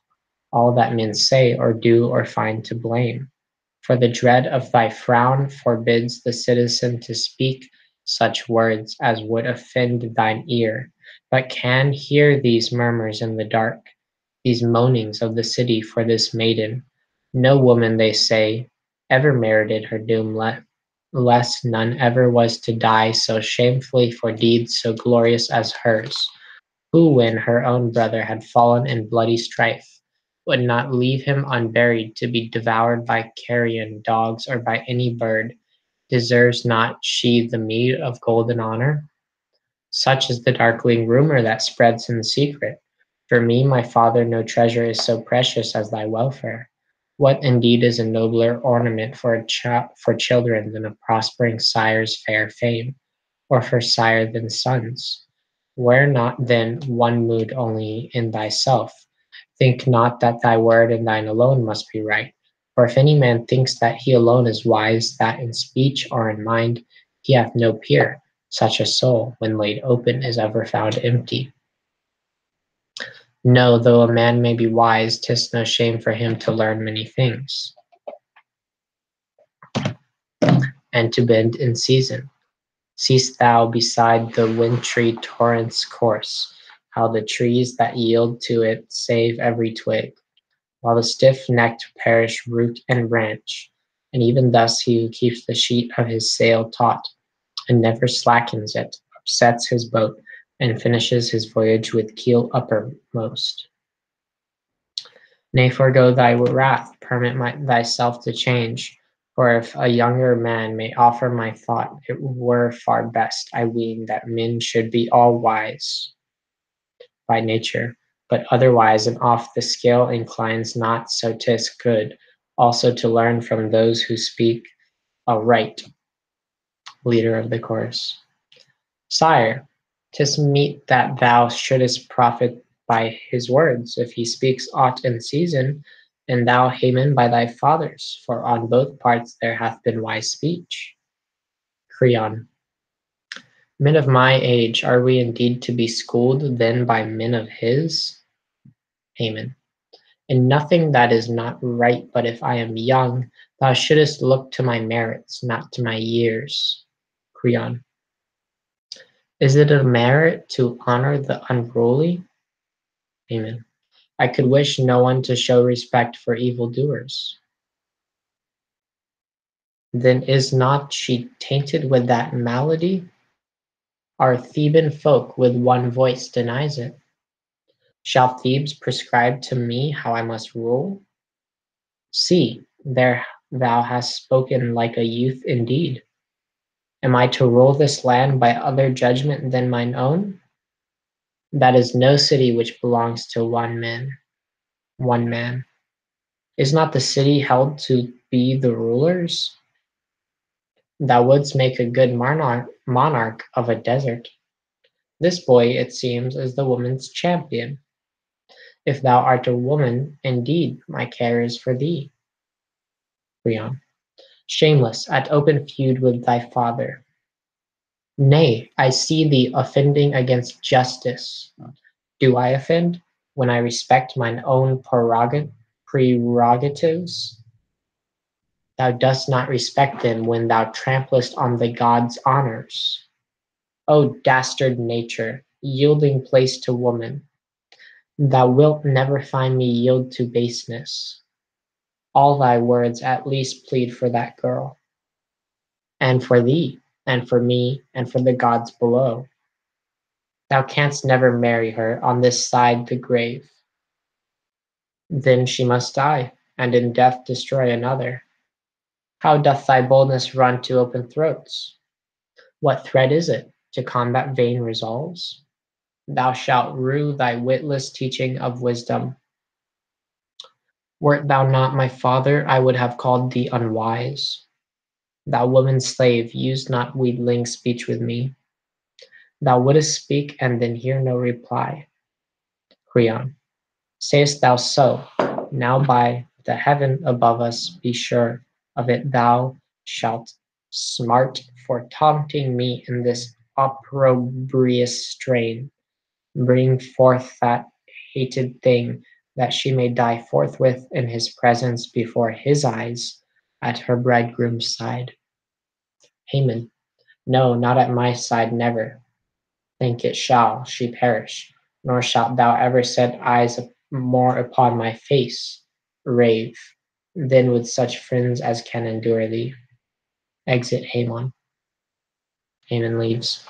all that men say or do or find to blame. For the dread of thy frown forbids the citizen to speak such words as would offend thine ear, but can hear these murmurs in the dark, these moanings of the city for this maiden. No woman, they say, ever merited her doom, less none ever was to die so shamefully for deeds so glorious as hers, who, when her own brother had fallen in bloody strife, would not leave him unburied to be devoured by carrion dogs or by any bird. Deserves not she the meed of golden honor? Such is the darkling rumor that spreads in secret. For me, my father, no treasure is so precious as thy welfare. What indeed is a nobler ornament for for children than a prospering sire's fair fame, or for sire than sons? Wear not then one mood only in thyself. Think not that thy word and thine alone must be right. For if any man thinks that he alone is wise, that in speech or in mind he hath no peer, such a soul, when laid open, is ever found empty. No, though a man may be wise, 'tis no shame for him to learn many things, and to bend in season. Seest thou beside the wintry torrent's course, how the trees that yield to it save every twig, while the stiff-necked perish root and branch? And even thus he who keeps the sheet of his sail taut, and never slackens it, upsets his boat, and finishes his voyage with keel uppermost. Nay, forego thy wrath, permit thyself to change, for if a younger man may offer my thought, it were far best, I ween, that men should be all wise by nature, but otherwise and oft the scale inclines not, so 'tis good also to learn from those who speak aright. Leader of the chorus. Sire, 'tis meet that thou shouldest profit by his words, if he speaks aught in season, and thou, Haman, by thy fathers, for on both parts there hath been wise speech. Creon. Men of my age, are we indeed to be schooled then by men of his? Haman. In nothing that is not right, but if I am young, thou shouldest look to my merits, not to my years. Creon. Is it a merit to honor the unruly? Amen. I could wish no one to show respect for evildoers. Then is not she tainted with that malady? Our Theban folk with one voice denies it. Shall Thebes prescribe to me how I must rule? See, there thou hast spoken like a youth indeed. Am I to rule this land by other judgment than mine own? That is no city which belongs to one man. One man. Is not the city held to be the rulers? Thou wouldst make a good monarch of a desert. This boy, it seems, is the woman's champion. If thou art a woman, indeed, my care is for thee. Creon. Shameless, at open feud with thy father. Nay, I see thee offending against justice. Do I offend when I respect mine own prerogatives? Thou dost not respect them when thou tramplest on the gods' honors. O dastard nature, yielding place to woman, thou wilt never find me yield to baseness. All thy words at least plead for that girl, and for thee, and for me, and for the gods below. Thou canst never marry her on this side the grave. Then she must die, and in death destroy another. How doth thy boldness run to open throats? What threat is it to combat vain resolves? Thou shalt rue thy witless teaching of wisdom. Wert thou not my father, I would have called thee unwise. Thou woman's slave, use not wheedling speech with me. Thou wouldst speak, and then hear no reply. Creon. Sayest thou so? Now by the heaven above us, be sure of it thou shalt smart for taunting me in this opprobrious strain. Bring forth that hated thing, that she may die forthwith in his presence before his eyes, at her bridegroom's side. Haman. No, not at my side, never. Think it shall she perish, nor shalt thou ever set eyes more upon my face. Rave, then with such friends as can endure thee. Exit Haman. Haman leaves.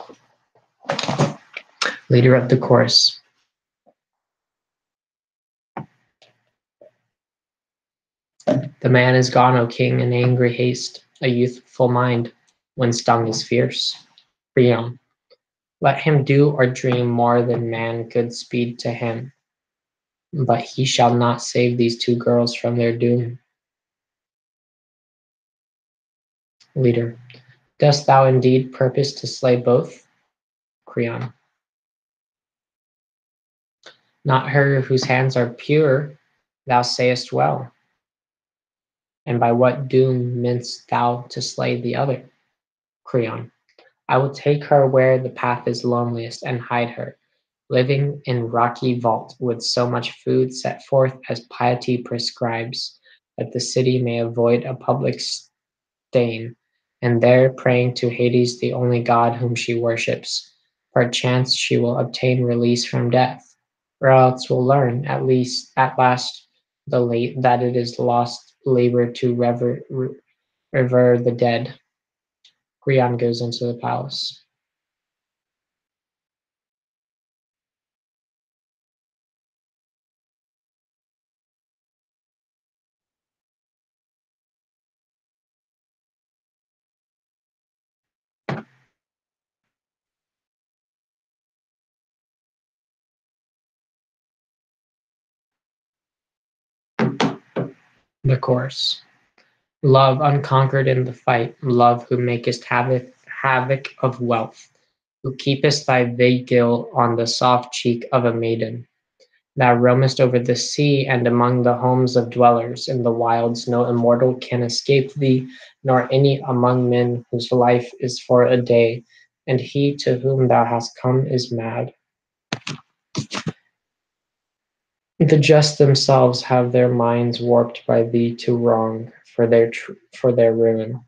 Leader of the chorus. The man is gone, O king, in angry haste, a youthful mind, when stung is fierce. Creon. Let him do or dream more than man could speed to him, but he shall not save these two girls from their doom. Leader. Dost thou indeed purpose to slay both? Creon. Not her whose hands are pure, thou sayest well. And by what doom mean'st thou to slay the other? Creon. I will take her where the path is loneliest, and hide her, living in rocky vault, with so much food set forth as piety prescribes, that the city may avoid a public stain, and there, praying to Hades, the only god whom she worships, perchance she will obtain release from death, or else will learn, at last, that it is lost labor to revere the dead. Creon goes into the palace. The chorus. Love unconquered in the fight, love who makest havoc of wealth, who keepest thy vigil on the soft cheek of a maiden. Thou roamest over the sea and among the homes of dwellers in the wilds. No immortal can escape thee, nor any among men whose life is for a day, and he to whom thou hast come is mad. The just themselves have their minds warped by thee to wrong, for their ruin.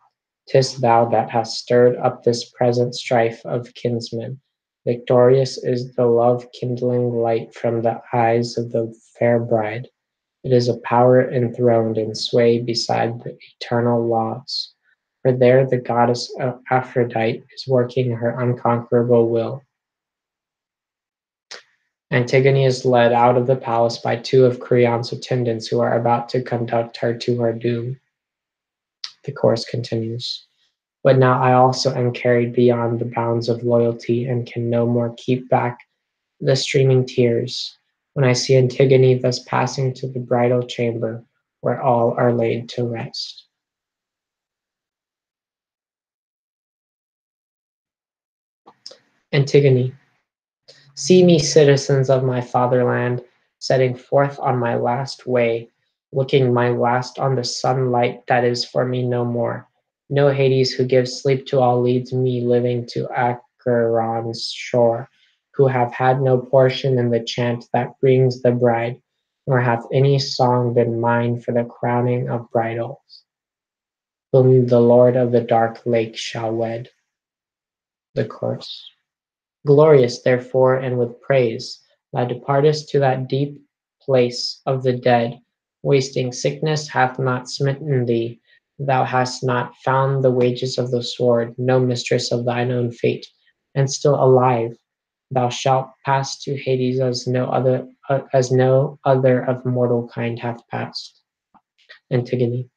'Tis thou that hast stirred up this present strife of kinsmen. Victorious is the love-kindling light from the eyes of the fair bride. It is a power enthroned in sway beside the eternal laws. For there the goddess Aphrodite is working her unconquerable will. Antigone is led out of the palace by two of Creon's attendants who are about to conduct her to her doom. The chorus continues. But now I also am carried beyond the bounds of loyalty and can no more keep back the streaming tears when I see Antigone thus passing to the bridal chamber where all are laid to rest. Antigone, see me, citizens of my fatherland, setting forth on my last way, looking my last on the sunlight that is for me no more. No Hades who gives sleep to all leads me living to Acheron's shore, who have had no portion in the chant that brings the bride, nor hath any song been mine for the crowning of bridals, whom the lord of the dark lake shall wed. The chorus. Glorious therefore and with praise, thou departest to that deep place of the dead, wasting sickness hath not smitten thee, thou hast not found the wages of the sword, no mistress of thine own fate, and still alive, thou shalt pass to Hades as no other of mortal kind hath passed. Antigone.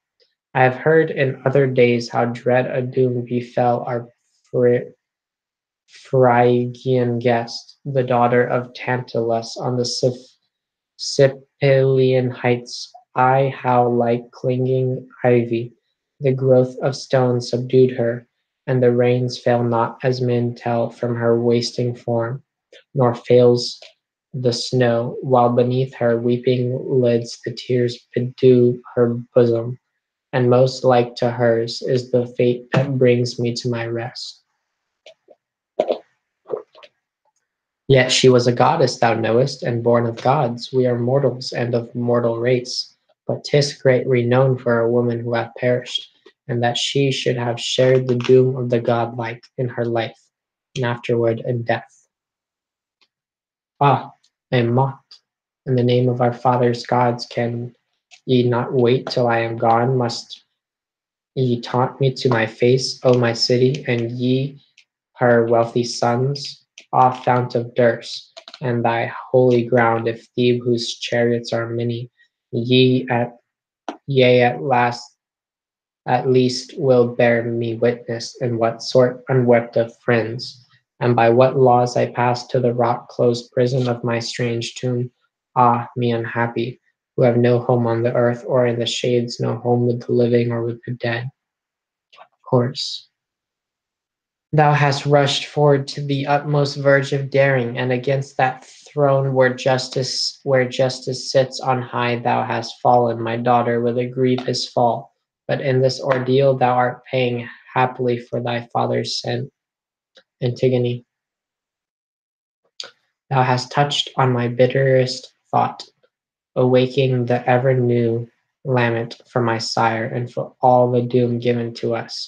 I have heard in other days how dread a doom befell our Phrygian guest, the daughter of Tantalus on the Sicilian heights, I how like clinging ivy the growth of stones subdued her, and the rains fell not as men tell from her wasting form, nor fails the snow, while beneath her weeping lids the tears bedew her bosom, and most like to hers is the fate that brings me to my rest. Yet she was a goddess, thou knowest, and born of gods. We are mortals, and of mortal race. But 'tis great renown for a woman who hath perished, and that she should have shared the doom of the godlike in her life, and afterward in death. Ah, I am mocked. In the name of our fathers' gods, can ye not wait till I am gone? Must ye taunt me to my face, O my city, and ye her wealthy sons, ah, fount of Dirce, and thy holy ground, if Thebe whose chariots are many, ye at yea at least will bear me witness in what sort unwept of friends, and by what laws I passed to the rock closed prison of my strange tomb. Ah, me unhappy, who have no home on the earth or in the shades, no home with the living or with the dead. Chorus. Thou hast rushed forward to the utmost verge of daring, and against that throne where justice sits on high thou hast fallen, my daughter, with a grievous fall. But in this ordeal thou art paying happily for thy father's sin. Antigone, thou hast touched on my bitterest thought, awaking the ever new lament for my sire, and for all the doom given to us,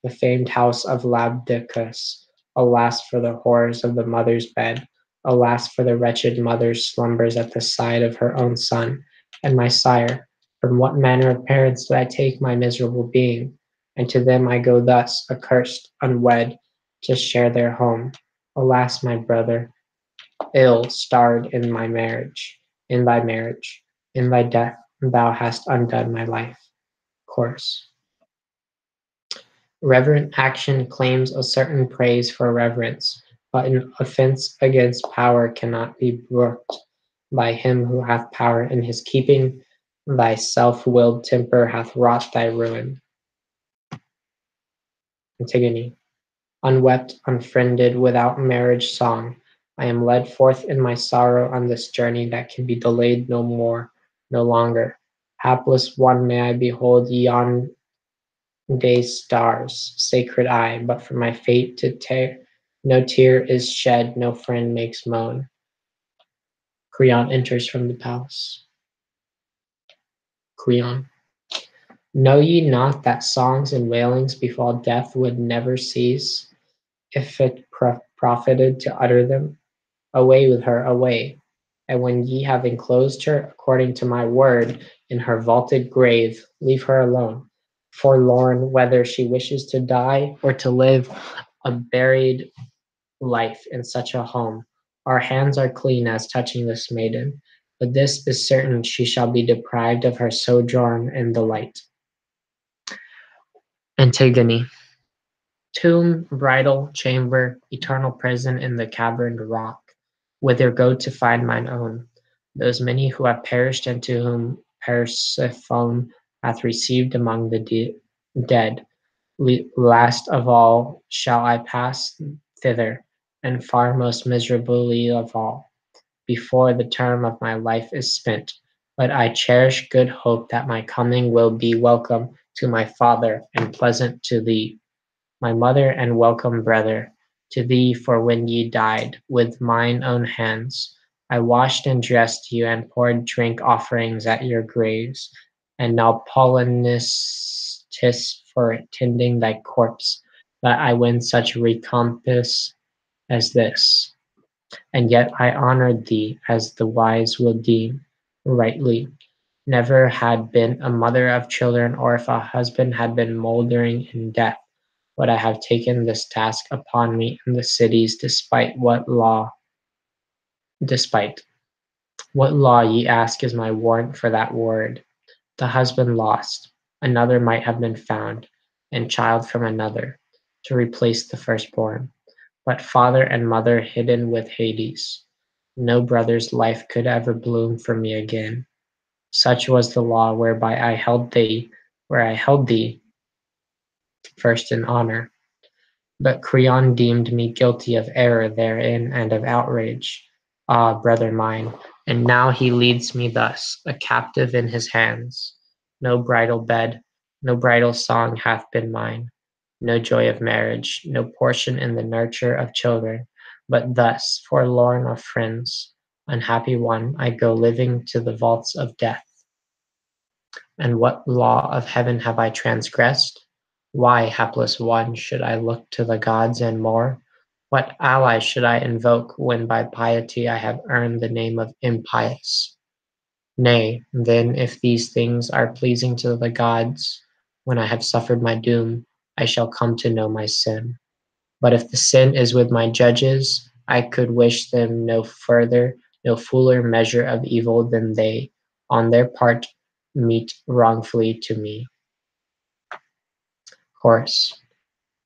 the famed house of Labdacus. Alas for the horrors of the mother's bed! Alas for the wretched mother's slumbers at the side of her own son! And my sire, from what manner of parents did I take my miserable being? And to them I go thus, accursed, unwed, to share their home. Alas, my brother! Ill starred in my marriage, in thy marriage, in thy death, thou hast undone my life. Chorus. Reverent action claims a certain praise for reverence, but an offense against power cannot be brooked by him who hath power in his keeping. Thy self-willed temper hath wrought thy ruin. Antigone. Unwept, unfriended, without marriage song, I am led forth in my sorrow on this journey that can be delayed no more, no longer. Hapless one, may I behold yon day's stars, sacred eye, but for my fate to tear, no tear is shed, no friend makes moan. Creon enters from the palace. Creon. Know ye not that songs and wailings before death would never cease, if it profited to utter them? Away with her, away. And when ye have enclosed her, according to my word, in her vaulted grave, leave her alone, forlorn whether she wishes to die or to live a buried life in such a home. Our hands are clean as touching this maiden, but this is certain she shall be deprived of her sojourn in the light. Antigone. Tomb, bridal chamber, eternal prison in the caverned rock, whither go to find mine own, those many who have perished and to whom Persephone hath received among the dead. Last of all shall I pass thither, and far most miserably of all, before the term of my life is spent. But I cherish good hope that my coming will be welcome to my father and pleasant to thee, my mother and welcome brother, to thee, for when ye died, with mine own hands I washed and dressed you and poured drink offerings at your graves, and now Polonius tis for tending thy corpse, that I win such recompense as this. And yet I honored thee, as the wise will deem rightly. Never had been a mother of children, or if a husband had been mouldering in death, would I have taken this task upon me in the cities, despite what law ye ask is my warrant for that word. The husband lost, another might have been found, and child from another, to replace the firstborn. But father and mother hidden with Hades, no brother's life could ever bloom for me again. Such was the law whereby I held thee, where I held thee first in honor. But Creon deemed me guilty of error therein and of outrage. Ah, brother mine, and now he leads me thus, a captive in his hands. No bridal bed, no bridal song hath been mine, no joy of marriage, no portion in the nurture of children, but thus, forlorn of friends, unhappy one, I go living to the vaults of death. And what law of heaven have I transgressed? Why, hapless one, should I look to the gods and more? What ally should I invoke when by piety I have earned the name of impious? Nay, then, if these things are pleasing to the gods, when I have suffered my doom, I shall come to know my sin. But if the sin is with my judges, I could wish them no further, no fuller measure of evil than they, on their part, mete wrongfully to me. Chorus.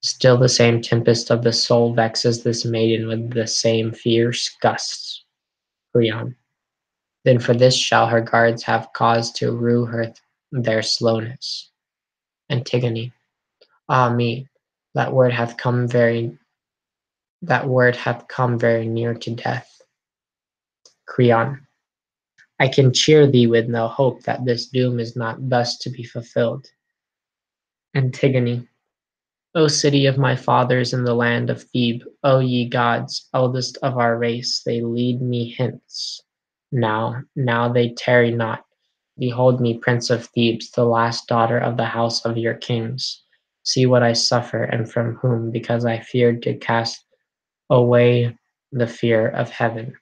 Still the same tempest of the soul vexes this maiden with the same fierce gusts. Creon. Then for this shall her guards have cause to rue her their slowness. Antigone. Ah me, that word hath come very near to death. Creon. I can cheer thee with no hope that this doom is not thus to be fulfilled. Antigone. O city of my fathers in the land of Thebe, O ye gods, eldest of our race, they lead me hence. Now they tarry not. Behold me, prince of Thebes, the last daughter of the house of your kings. See what I suffer, and from whom, because I feared to cast away the fear of heaven.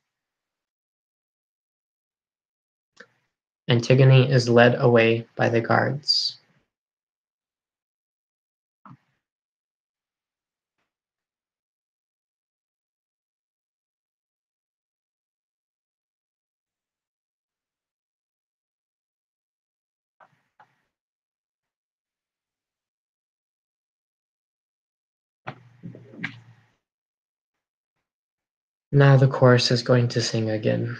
Antigone is led away by the guards. Now the chorus is going to sing again.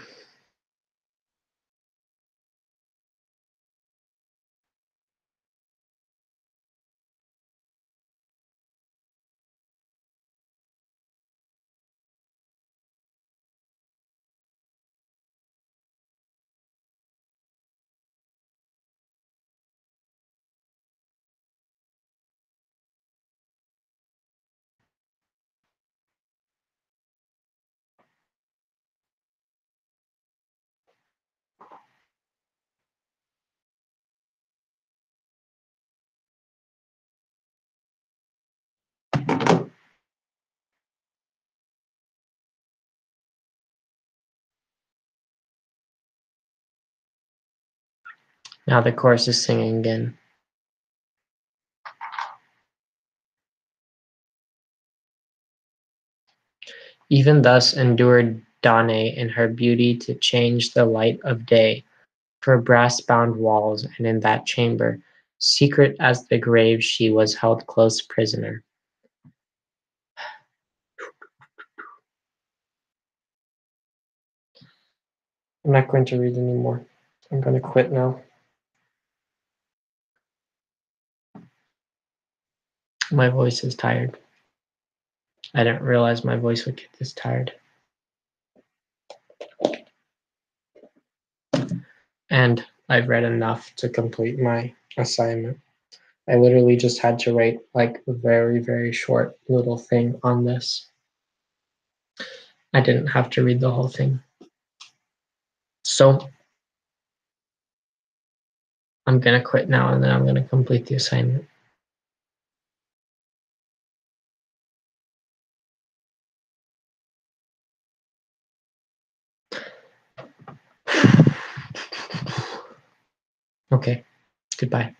Now the chorus is singing again. Even thus endured Danae in her beauty to change the light of day, for brass-bound walls, and in that chamber, secret as the grave, she was held close prisoner. I'm not going to read anymore. I'm going to quit now. My voice is tired. I didn't realize my voice would get this tired. And I've read enough to complete my assignment. I literally just had to write like a very, very short little thing on this. I didn't have to read the whole thing. So I'm going to quit now and then I'm going to complete the assignment. Okay, goodbye.